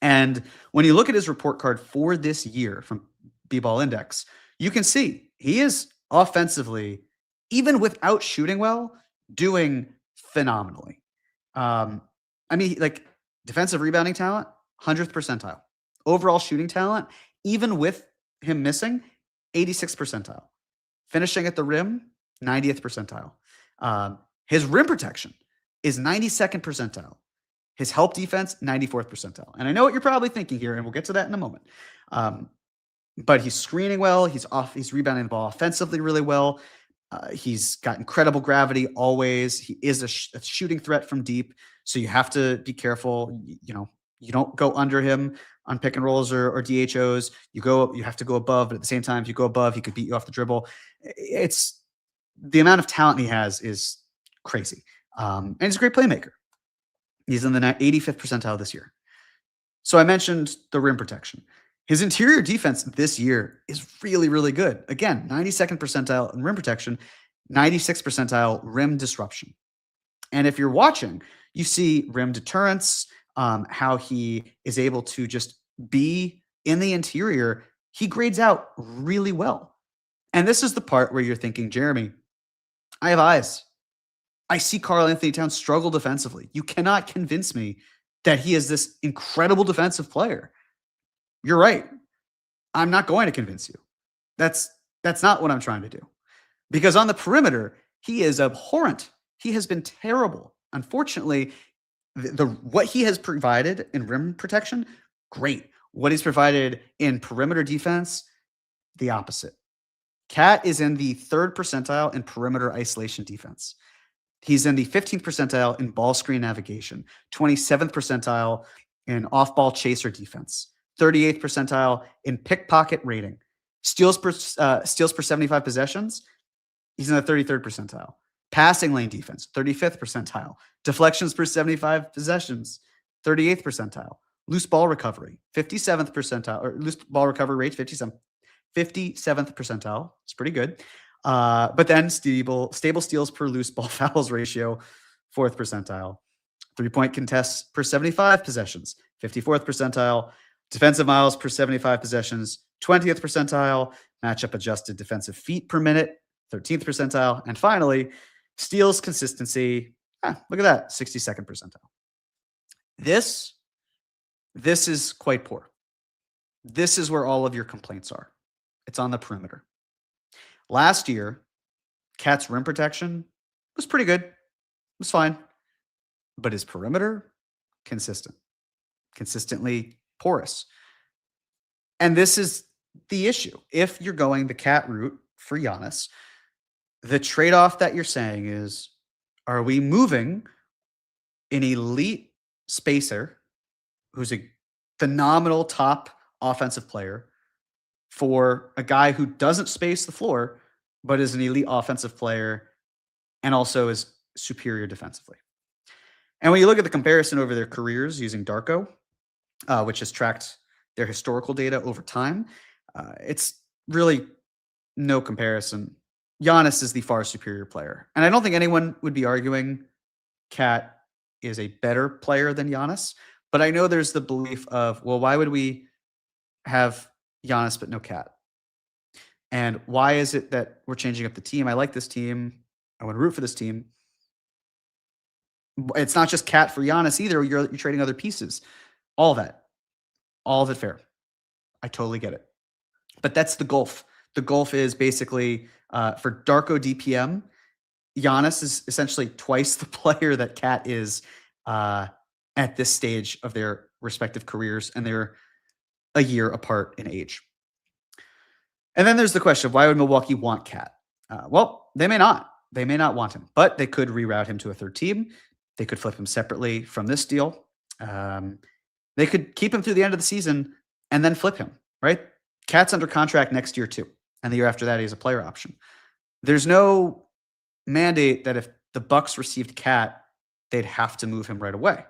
And when you look at his report card for this year from B-Ball Index, you can see he is offensively, even without shooting well, doing phenomenally. Defensive rebounding talent, 100th percentile. Overall shooting talent, even with him missing, 86th percentile. Finishing at the rim, 90th percentile. His rim protection is 92nd percentile. His help defense, 94th percentile. And I know what you're probably thinking here, and we'll get to that in a moment. But he's screening well. He's rebounding the ball offensively really well. He's got incredible gravity always. He is a shooting threat from deep. So you have to be careful. You don't go under him on pick and rolls or DHOs. You have to go above, but at the same time, if you go above, he could beat you off the dribble. It's the amount of talent he has is crazy. And he's a great playmaker. He's in the 85th percentile this year. So I mentioned the rim protection. His interior defense this year is really, really good. Again, 92nd percentile in rim protection, 96th percentile rim disruption. And if you're watching, you see rim deterrence, how he is able to just be in the interior. He grades out really well. And this is the part where you're thinking, Jeremy, I have eyes. I see Karl-Anthony Towns struggle defensively. You cannot convince me that he is this incredible defensive player. You're right. I'm not going to convince you. That's not what I'm trying to do. Because on the perimeter, he is abhorrent. He has been terrible. Unfortunately, what he has provided in rim protection, great. What he's provided in perimeter defense, the opposite. Cat is in the 3rd percentile in perimeter isolation defense. He's in the 15th percentile in ball screen navigation, 27th percentile in off-ball chaser defense, 38th percentile in pickpocket rating, steals per 75 possessions. He's in the 33rd percentile. Passing lane defense, 35th percentile. Deflections per 75 possessions, 38th percentile. Loose ball recovery, 57th percentile, or loose ball recovery rate, 57th percentile. It's pretty good. But then stable steals per loose ball fouls ratio, 4th percentile. 3-point contests per 75 possessions, 54th percentile. Defensive miles per 75 possessions, 20th percentile. Matchup adjusted defensive feet per minute, 13th percentile. And finally, steals consistency. Look at that, 62nd percentile. This is quite poor. This is where all of your complaints are. It's on the perimeter. Last year, Cat's rim protection was pretty good. It was fine. But his perimeter, consistently porous. And this is the issue. If you're going the Cat route for Giannis, the trade-off that you're saying is, are we moving an elite spacer who's a phenomenal top offensive player for a guy who doesn't space the floor, but is an elite offensive player and also is superior defensively? And when you look at the comparison over their careers using Darko, which has tracked their historical data over time, it's really no comparison. Giannis is the far superior player. And I don't think anyone would be arguing Cat is a better player than Giannis. But I know there's the belief of, well, why would we have Giannis but no Cat? And why is it that we're changing up the team? I like this team. I want to root for this team. It's not just Cat for Giannis either. You're trading other pieces. All of it fair. I totally get it. But that's the gulf. The gulf is basically for Darko DPM, Giannis is essentially twice the player that Cat is at this stage of their respective careers, and they're a year apart in age. And then there's the question of why would Milwaukee want Cat? Well, they may not. They may not want him, but they could reroute him to a third team They could flip him separately from this deal. They could keep him through the end of the season and then flip him, right? KAT's under contract next year too. And the year after that, he has a player option. There's no mandate that if the Bucks received KAT, they'd have to move him right away.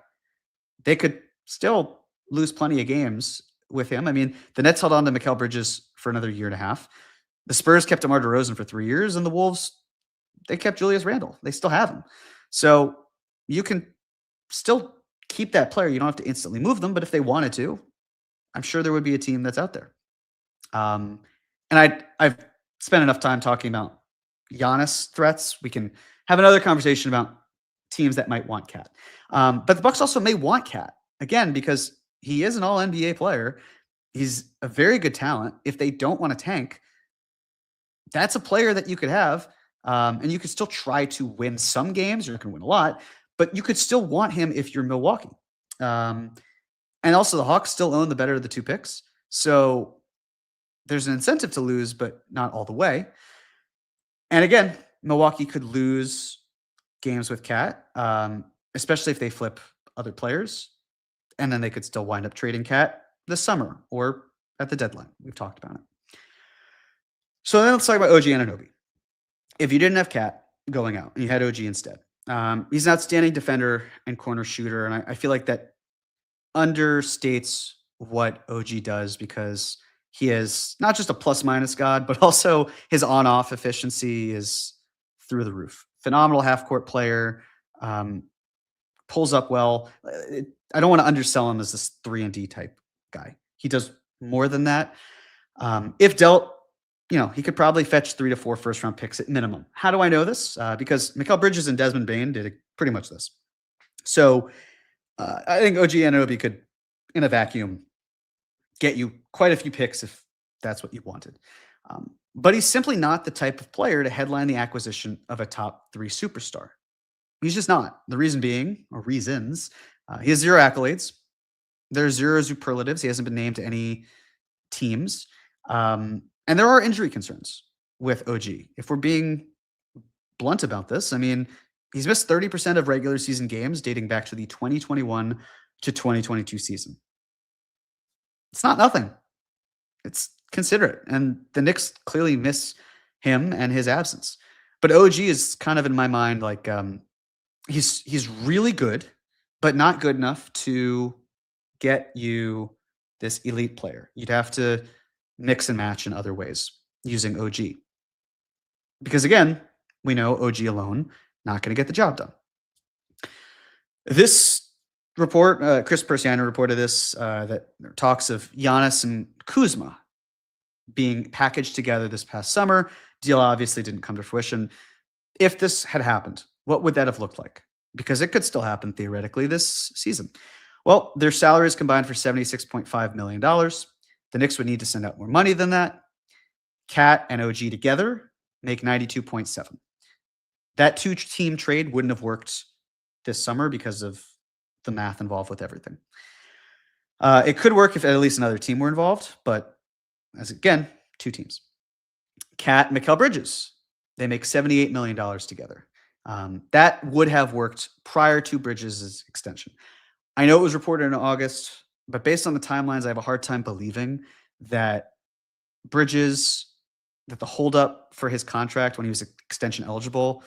They could still lose plenty of games with him. I mean, the Nets held on to Mikal Bridges for another year and a half. The Spurs kept DeMar DeRozan for 3 years, and the Wolves, they kept Julius Randle. They still have him. So you can still keep that player. You don't have to instantly move them, but if they wanted to, I'm sure there would be a team that's out there. And I've spent enough time talking about Giannis threats. We can have another conversation about teams that might want KAT. But the Bucks also may want KAT, again, because he is an all-NBA player. He's a very good talent. If they don't want to tank, that's a player that you could have, and you could still try to win some games. You're not going to win a lot, but you could still want him if you're Milwaukee. And also the Hawks still own the better of the 2 picks. So there's an incentive to lose, but not all the way. And again, Milwaukee could lose games with KAT, especially if they flip other players. And then they could still wind up trading KAT this summer or at the deadline. We've talked about it. So then let's talk about OG Anunoby. If you didn't have KAT going out and you had OG instead, he's an outstanding defender and corner shooter. And I feel like that understates what OG does, because he is not just a plus-minus god, but also his on-off efficiency is through the roof. Phenomenal half-court player, pulls up well. I don't want to undersell him as this 3-and-D type guy. He does more than that. If dealt, he could probably fetch 3 to 4 first-round picks at minimum. How do I know this? Because Mikal Bridges and Desmond Bane did pretty much this. So I think OG Anunoby could, in a vacuum, get you quite a few picks if that's what you wanted. But he's simply not the type of player to headline the acquisition of a top 3 superstar. He's just not. The reason being, or reasons, he has 0 accolades. There's 0 superlatives. He hasn't been named to any teams. And there are injury concerns with OG. If we're being blunt about this, I mean, he's missed 30% of regular season games dating back to the 2021 to 2022 season. It's not nothing. It's considerate. And the Knicks clearly miss him and his absence. But OG is kind of, in my mind, like he's really good, but not good enough to get you this elite player. You'd have to mix and match in other ways using OG. Because again, we know OG alone not going to get the job done. This report, Chris Persiano reported this, that there are talks of Giannis and Kuzma being packaged together this past summer. Deal obviously didn't come to fruition. If this had happened, what would that have looked like? Because it could still happen theoretically this season. Well, their salaries combined for $76.5 million. The Knicks would need to send out more money than that. KAT and OG together make 92.7. That 2-team trade wouldn't have worked this summer because of the math involved with everything. It could work if at least another team were involved, but as again, 2 teams. KAT and Mikal Bridges, they make $78 million together. That would have worked prior to Bridges' extension. I know it was reported in August, but based on the timelines, I have a hard time believing that Bridges, that the holdup for his contract when he was extension eligible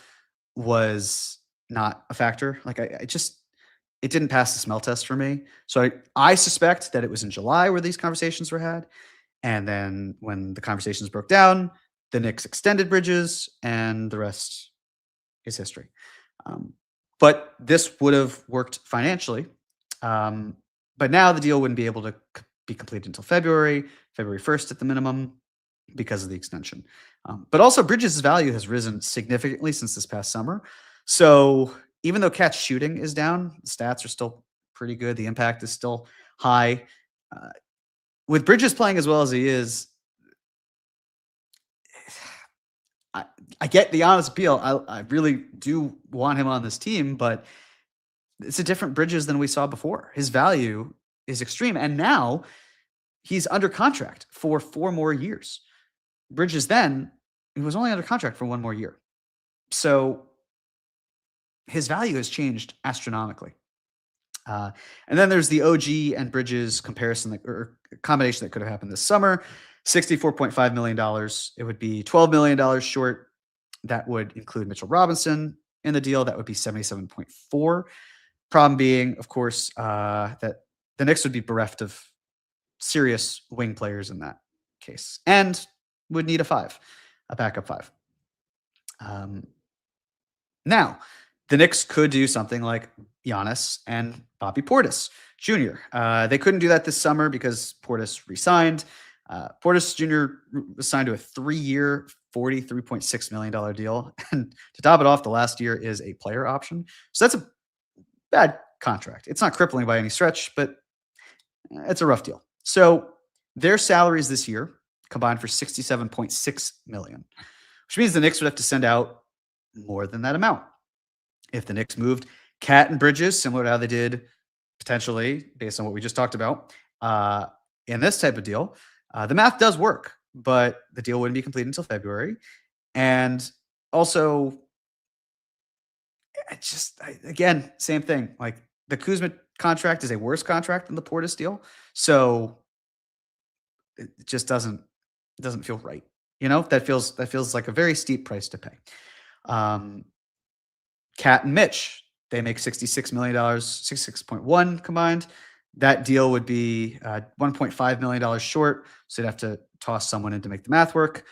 was not a factor. Like it didn't pass the smell test for me. So I suspect that it was in July where these conversations were had. And then when the conversations broke down, the Knicks extended Bridges, and the rest is history. But this would have worked financially. But now the deal wouldn't be able to be completed until February 1st at the minimum because of the extension. But also Bridges' value has risen significantly since this past summer. So even though KAT's shooting is down, the stats are still pretty good. The impact is still high. With Bridges playing as well as he is, I get the honest appeal. I really do want him on this team, but it's a different Bridges than we saw before. His value is extreme. And now he's under contract for 4 more years. Bridges then, he was only under contract for 1 more year. So his value has changed astronomically. And then there's the OG and Bridges comparison or combination that could have happened this summer. $64.5 million. It would be $12 million short. That would include Mitchell Robinson in the deal. That would be 77.4. Problem being, of course, that the Knicks would be bereft of serious wing players in that case and would need a backup five. Now, the Knicks could do something like Giannis and Bobby Portis Jr. They couldn't do that this summer because Portis resigned. Portis Jr. was signed to a 3-year, $43.6 million deal. And to top it off, the last year is a player option. So that's a bad contract. It's not crippling by any stretch, but it's a rough deal. So their salaries this year combined for $67.6 million, which means the Knicks would have to send out more than that amount. If the Knicks moved Cat and Bridges, similar to how they did potentially, based on what we just talked about, in this type of deal, the math does work, but the deal wouldn't be complete until February. And also, again, same thing. Like the Kuzma contract is a worse contract than the Portis deal. So it just doesn't feel right. That feels like a very steep price to pay. Cat and Mitch, they make $66 million, 66.1 combined. That deal would be $1.5 million short. So you'd have to toss someone in to make the math work.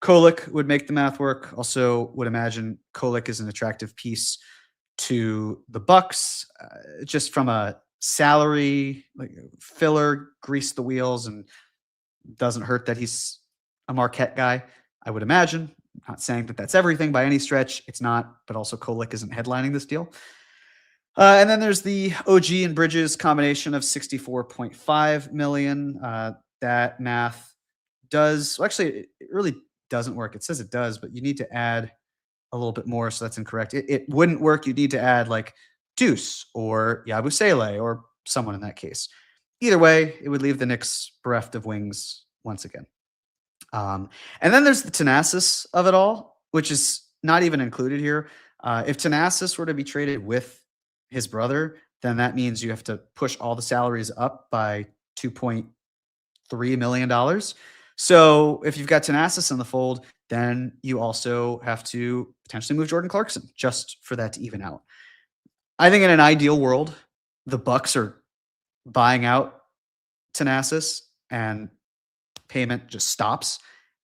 Kolek would make the math work. Also would imagine Kolek is an attractive piece to the Bucks, just from a salary, like filler, grease the wheels, and doesn't hurt that he's a Marquette guy, I would imagine. I'm not saying that that's everything by any stretch. It's not, but also Kolek isn't headlining this deal. And then there's the OG and Bridges combination of $64.5 million. That math does, well, actually, it really doesn't work. It says it does, but you need to add a little bit more, so that's incorrect. It wouldn't work. You'd need to add like Deuce or Yabusele or someone in that case. Either way, it would leave the Knicks bereft of wings once again. And then there's the Thanasis of it all, which is not even included here. If Thanasis were to be traded with his brother, then that means you have to push all the salaries up by $2.3 million. So if you've got Thanasis in the fold, then you also have to potentially move Jordan Clarkson just for that to even out. I think in an ideal world, the Bucks are buying out Thanasis and payment just stops,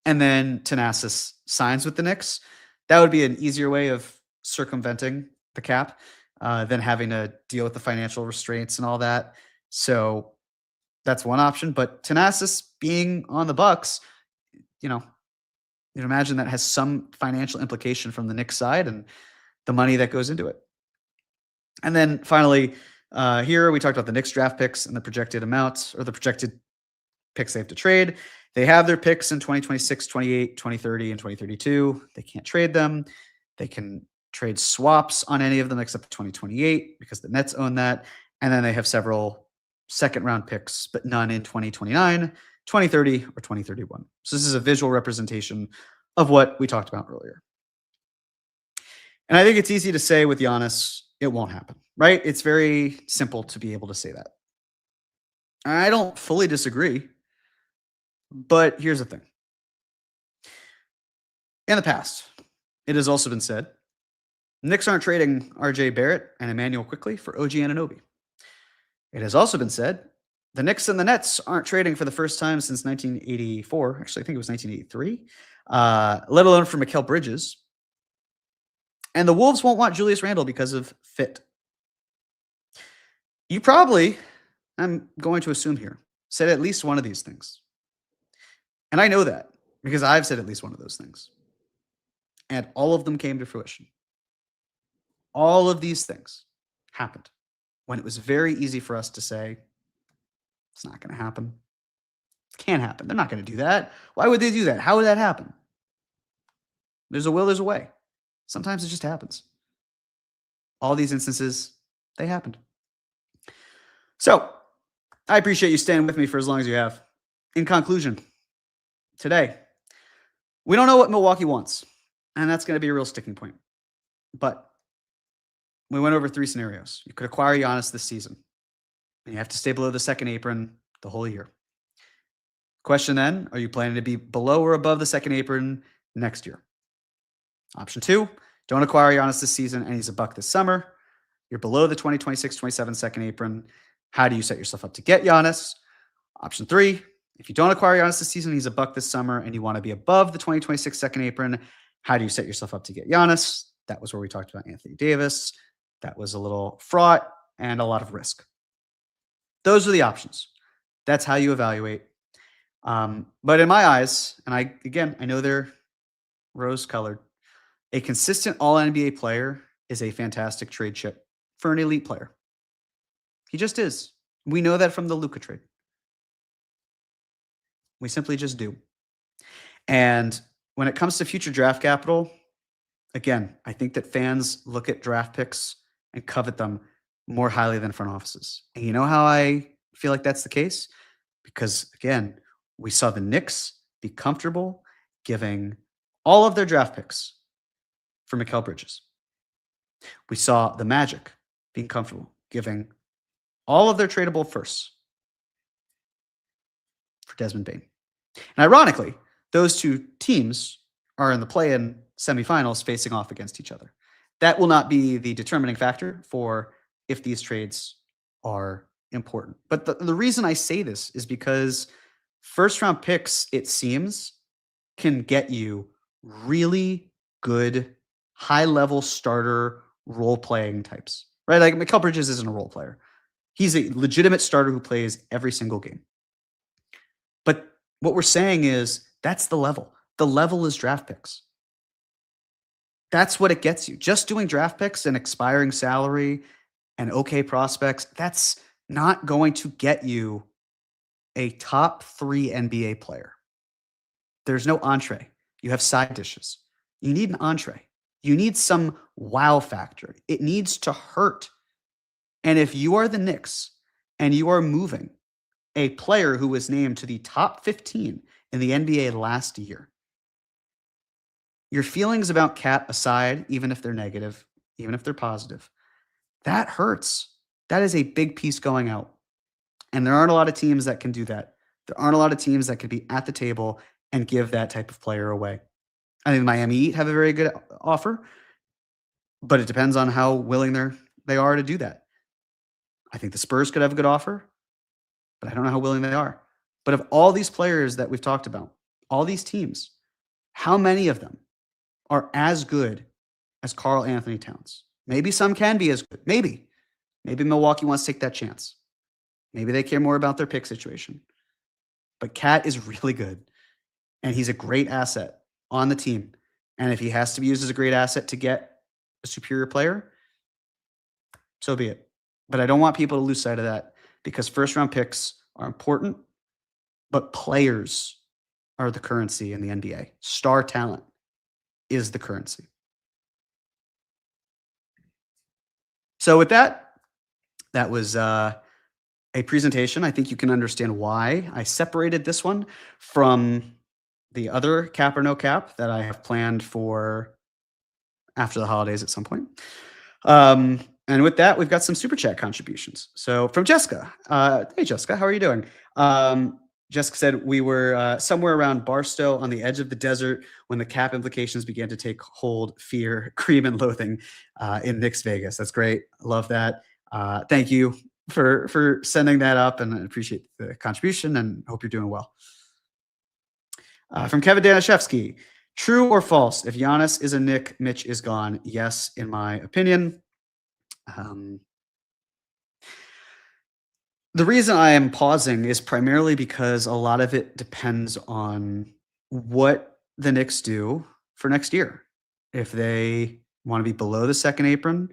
and then Thanasis signs with the Knicks. That would be an easier way of circumventing the cap than having to deal with the financial restraints and all that. So that's one option. But Thanasis being on the Bucks, you imagine that has some financial implication from the Knicks side and the money that goes into it. And then finally, here we talked about the Knicks draft picks and the projected amounts, or the projected picks they have to trade. They have their picks in 2026, 28, 2030, and 2032. They can't trade them. They can trade swaps on any of them except 2028 because the Nets own that. And then they have several second-round picks, but none in 2029, 2030, or 2031. So this is a visual representation of what we talked about earlier. And I think it's easy to say with Giannis, it won't happen, right? It's very simple to be able to say that. I don't fully disagree, but here's the thing. In the past, it has also been said, Knicks aren't trading R.J. Barrett and Emmanuel Quickley for OG Anunoby. It has also been said the Knicks and the Nets aren't trading for the first time since 1984. Actually, I think it was 1983, let alone for Mikal Bridges. And the Wolves won't want Julius Randle because of fit. You probably, I'm going to assume here, said at least one of these things. And I know that because I've said at least one of those things. And all of them came to fruition. All of these things happened when it was very easy for us to say, it's not going to happen. It can't happen. They're not going to do that. Why would they do that? How would that happen? There's a will, there's a way. Sometimes it just happens. All these instances, they happened. So, I appreciate you staying with me for as long as you have. In conclusion, today, we don't know what Milwaukee wants, and that's going to be a real sticking point. But we went over 3 scenarios. You could acquire Giannis this season, and you have to stay below the second apron the whole year. Question then, are you planning to be below or above the second apron next year? Option 2, don't acquire Giannis this season and he's a buck this summer. You're below the 2026-27 second apron. How do you set yourself up to get Giannis? Option 3, if you don't acquire Giannis this season, he's a buck this summer and you want to be above the 2026 second apron, how do you set yourself up to get Giannis? That was where we talked about Anthony Davis. That was a little fraught and a lot of risk. Those are the options. That's how you evaluate. But in my eyes, and I know they're rose-colored, a consistent all-NBA player is a fantastic trade chip for an elite player. He just is. We know that from the Luka trade. We simply just do. And when it comes to future draft capital, again, I think that fans look at draft picks and covet them more highly than front offices. And you know how I feel like that's the case? Because, again, we saw the Knicks be comfortable giving all of their draft picks for Mikal Bridges. We saw the Magic being comfortable giving all of their tradable firsts for Desmond Bane. And ironically, those two teams are in the play-in semifinals facing off against each other. That will not be the determining factor for if these trades are important. But the reason I say this is because first-round picks, it seems, can get you really good, high-level starter role-playing types, right? Like Mikal Bridges isn't a role player. He's a legitimate starter who plays every single game. But what we're saying is that's the level. The level is draft picks. That's what it gets you. Just doing draft picks and expiring salary and okay prospects, that's not going to get you a top 3 NBA player. There's no entree. You have side dishes. You need an entree. You need some wow factor. It needs to hurt. And if you are the Knicks and you are moving a player who was named to the top 15 in the NBA last year, your feelings about Cat aside, even if they're negative, even if they're positive, that hurts. That is a big piece going out. And there aren't a lot of teams that can do that. There aren't a lot of teams that can be at the table and give that type of player away. I think the Miami Heat have a very good offer, but it depends on how willing they are to do that. I think the Spurs could have a good offer, but I don't know how willing they are. But of all these players that we've talked about, all these teams, how many of them are as good as Karl Anthony Towns? Maybe some can be as good. Maybe. Maybe Milwaukee wants to take that chance. Maybe they care more about their pick situation. But Cat is really good, and he's a great asset on the team. And if he has to be used as a great asset to get a superior player, so be it. But I don't want people to lose sight of that because first-round picks are important, but players are the currency in the NBA. Star talent is the currency. So with that, that was a presentation. I think you can understand why I separated this one from the other cap or no cap that I have planned for after the holidays at some point. And with that, we've got some super chat contributions. So from Jessica, hey Jessica, how are you doing? Jessica said we were somewhere around Barstow on the edge of the desert when the cap implications began to take hold, fear, cream, and loathing in Knicks Vegas. That's great. I love that. Thank you for sending that up, and I appreciate the contribution and hope you're doing well. From Kevin Danishevsky, true or false? If Giannis is a Knick, Mitch is gone. Yes, in my opinion. The reason I am pausing is primarily because a lot of it depends on what the Knicks do for next year. If they want to be below the second apron,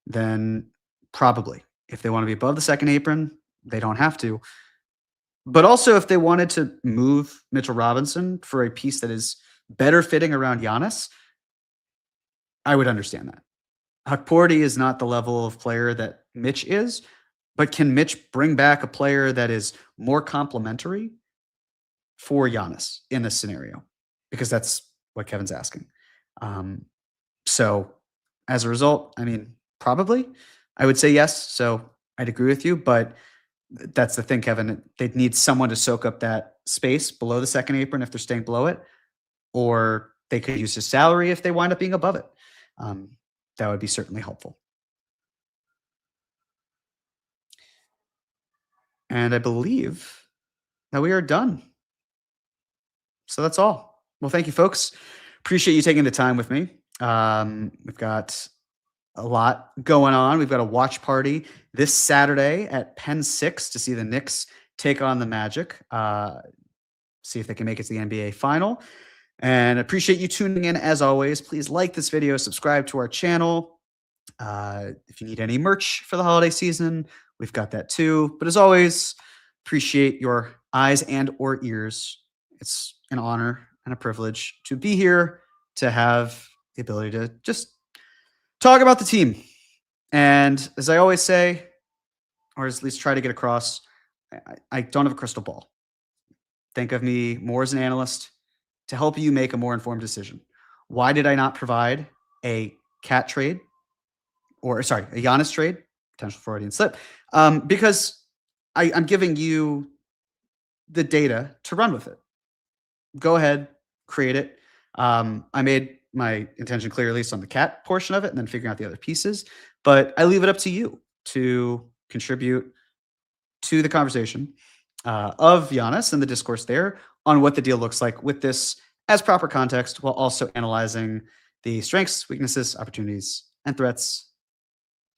then probably. If they want to be above the second apron, they don't have to. But also, if they wanted to move Mitchell Robinson for a piece that is better fitting around Giannis, I would understand that. Hakporti is not the level of player that Mitch is, but can Mitch bring back a player that is more complementary for Giannis in this scenario? Because that's what Kevin's asking. So as a result, I mean, Probably. I would say yes. So I'd agree with you, but that's the thing, Kevin. They'd need someone to soak up that space below the second apron if they're staying below it, or they could use his salary if they wind up being above it. That would be certainly helpful. And I believe that we are done. So that's all. Well, thank you, folks. Appreciate you taking the time with me. We've got a lot going on. We've got a watch party this Saturday at Penn 6 to see the Knicks take on the Magic. See if they can make it to the NBA final. And appreciate you tuning in as always. Please like this video, subscribe to our channel. If you need any merch for the holiday season, we've got that too. But as always, appreciate your eyes and or ears. It's an honor and a privilege to be here, to have the ability to just talk about the team. And as I always say, or at least try to get across, I don't have a crystal ball. Think of me more as an analyst to help you make a more informed decision. Why did I not provide a cat trade a Giannis trade, potential Freudian slip? Because I'm giving you the data to run with it. Go ahead, create it. I made my intention clear, at least on the cat portion of it, and then figuring out the other pieces. But I leave it up to you to contribute to the conversation of Giannis and the discourse there on what the deal looks like with this as proper context, while also analyzing the strengths, weaknesses, opportunities, and threats,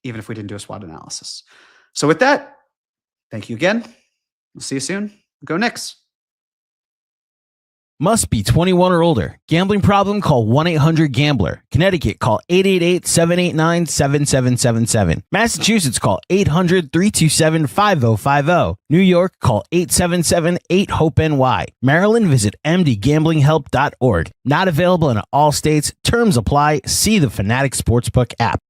even if we didn't do a SWOT analysis. So with that, thank you again. We'll see you soon. Go Knicks. Must be 21 or older. Gambling problem? Call 1-800-GAMBLER. Connecticut, call 888-789-7777. Massachusetts, call 800-327-5050. New York, call 877-8-HOPE-NY. Maryland, visit mdgamblinghelp.org. Not available in all states. Terms apply. See the Fanatics Sportsbook app.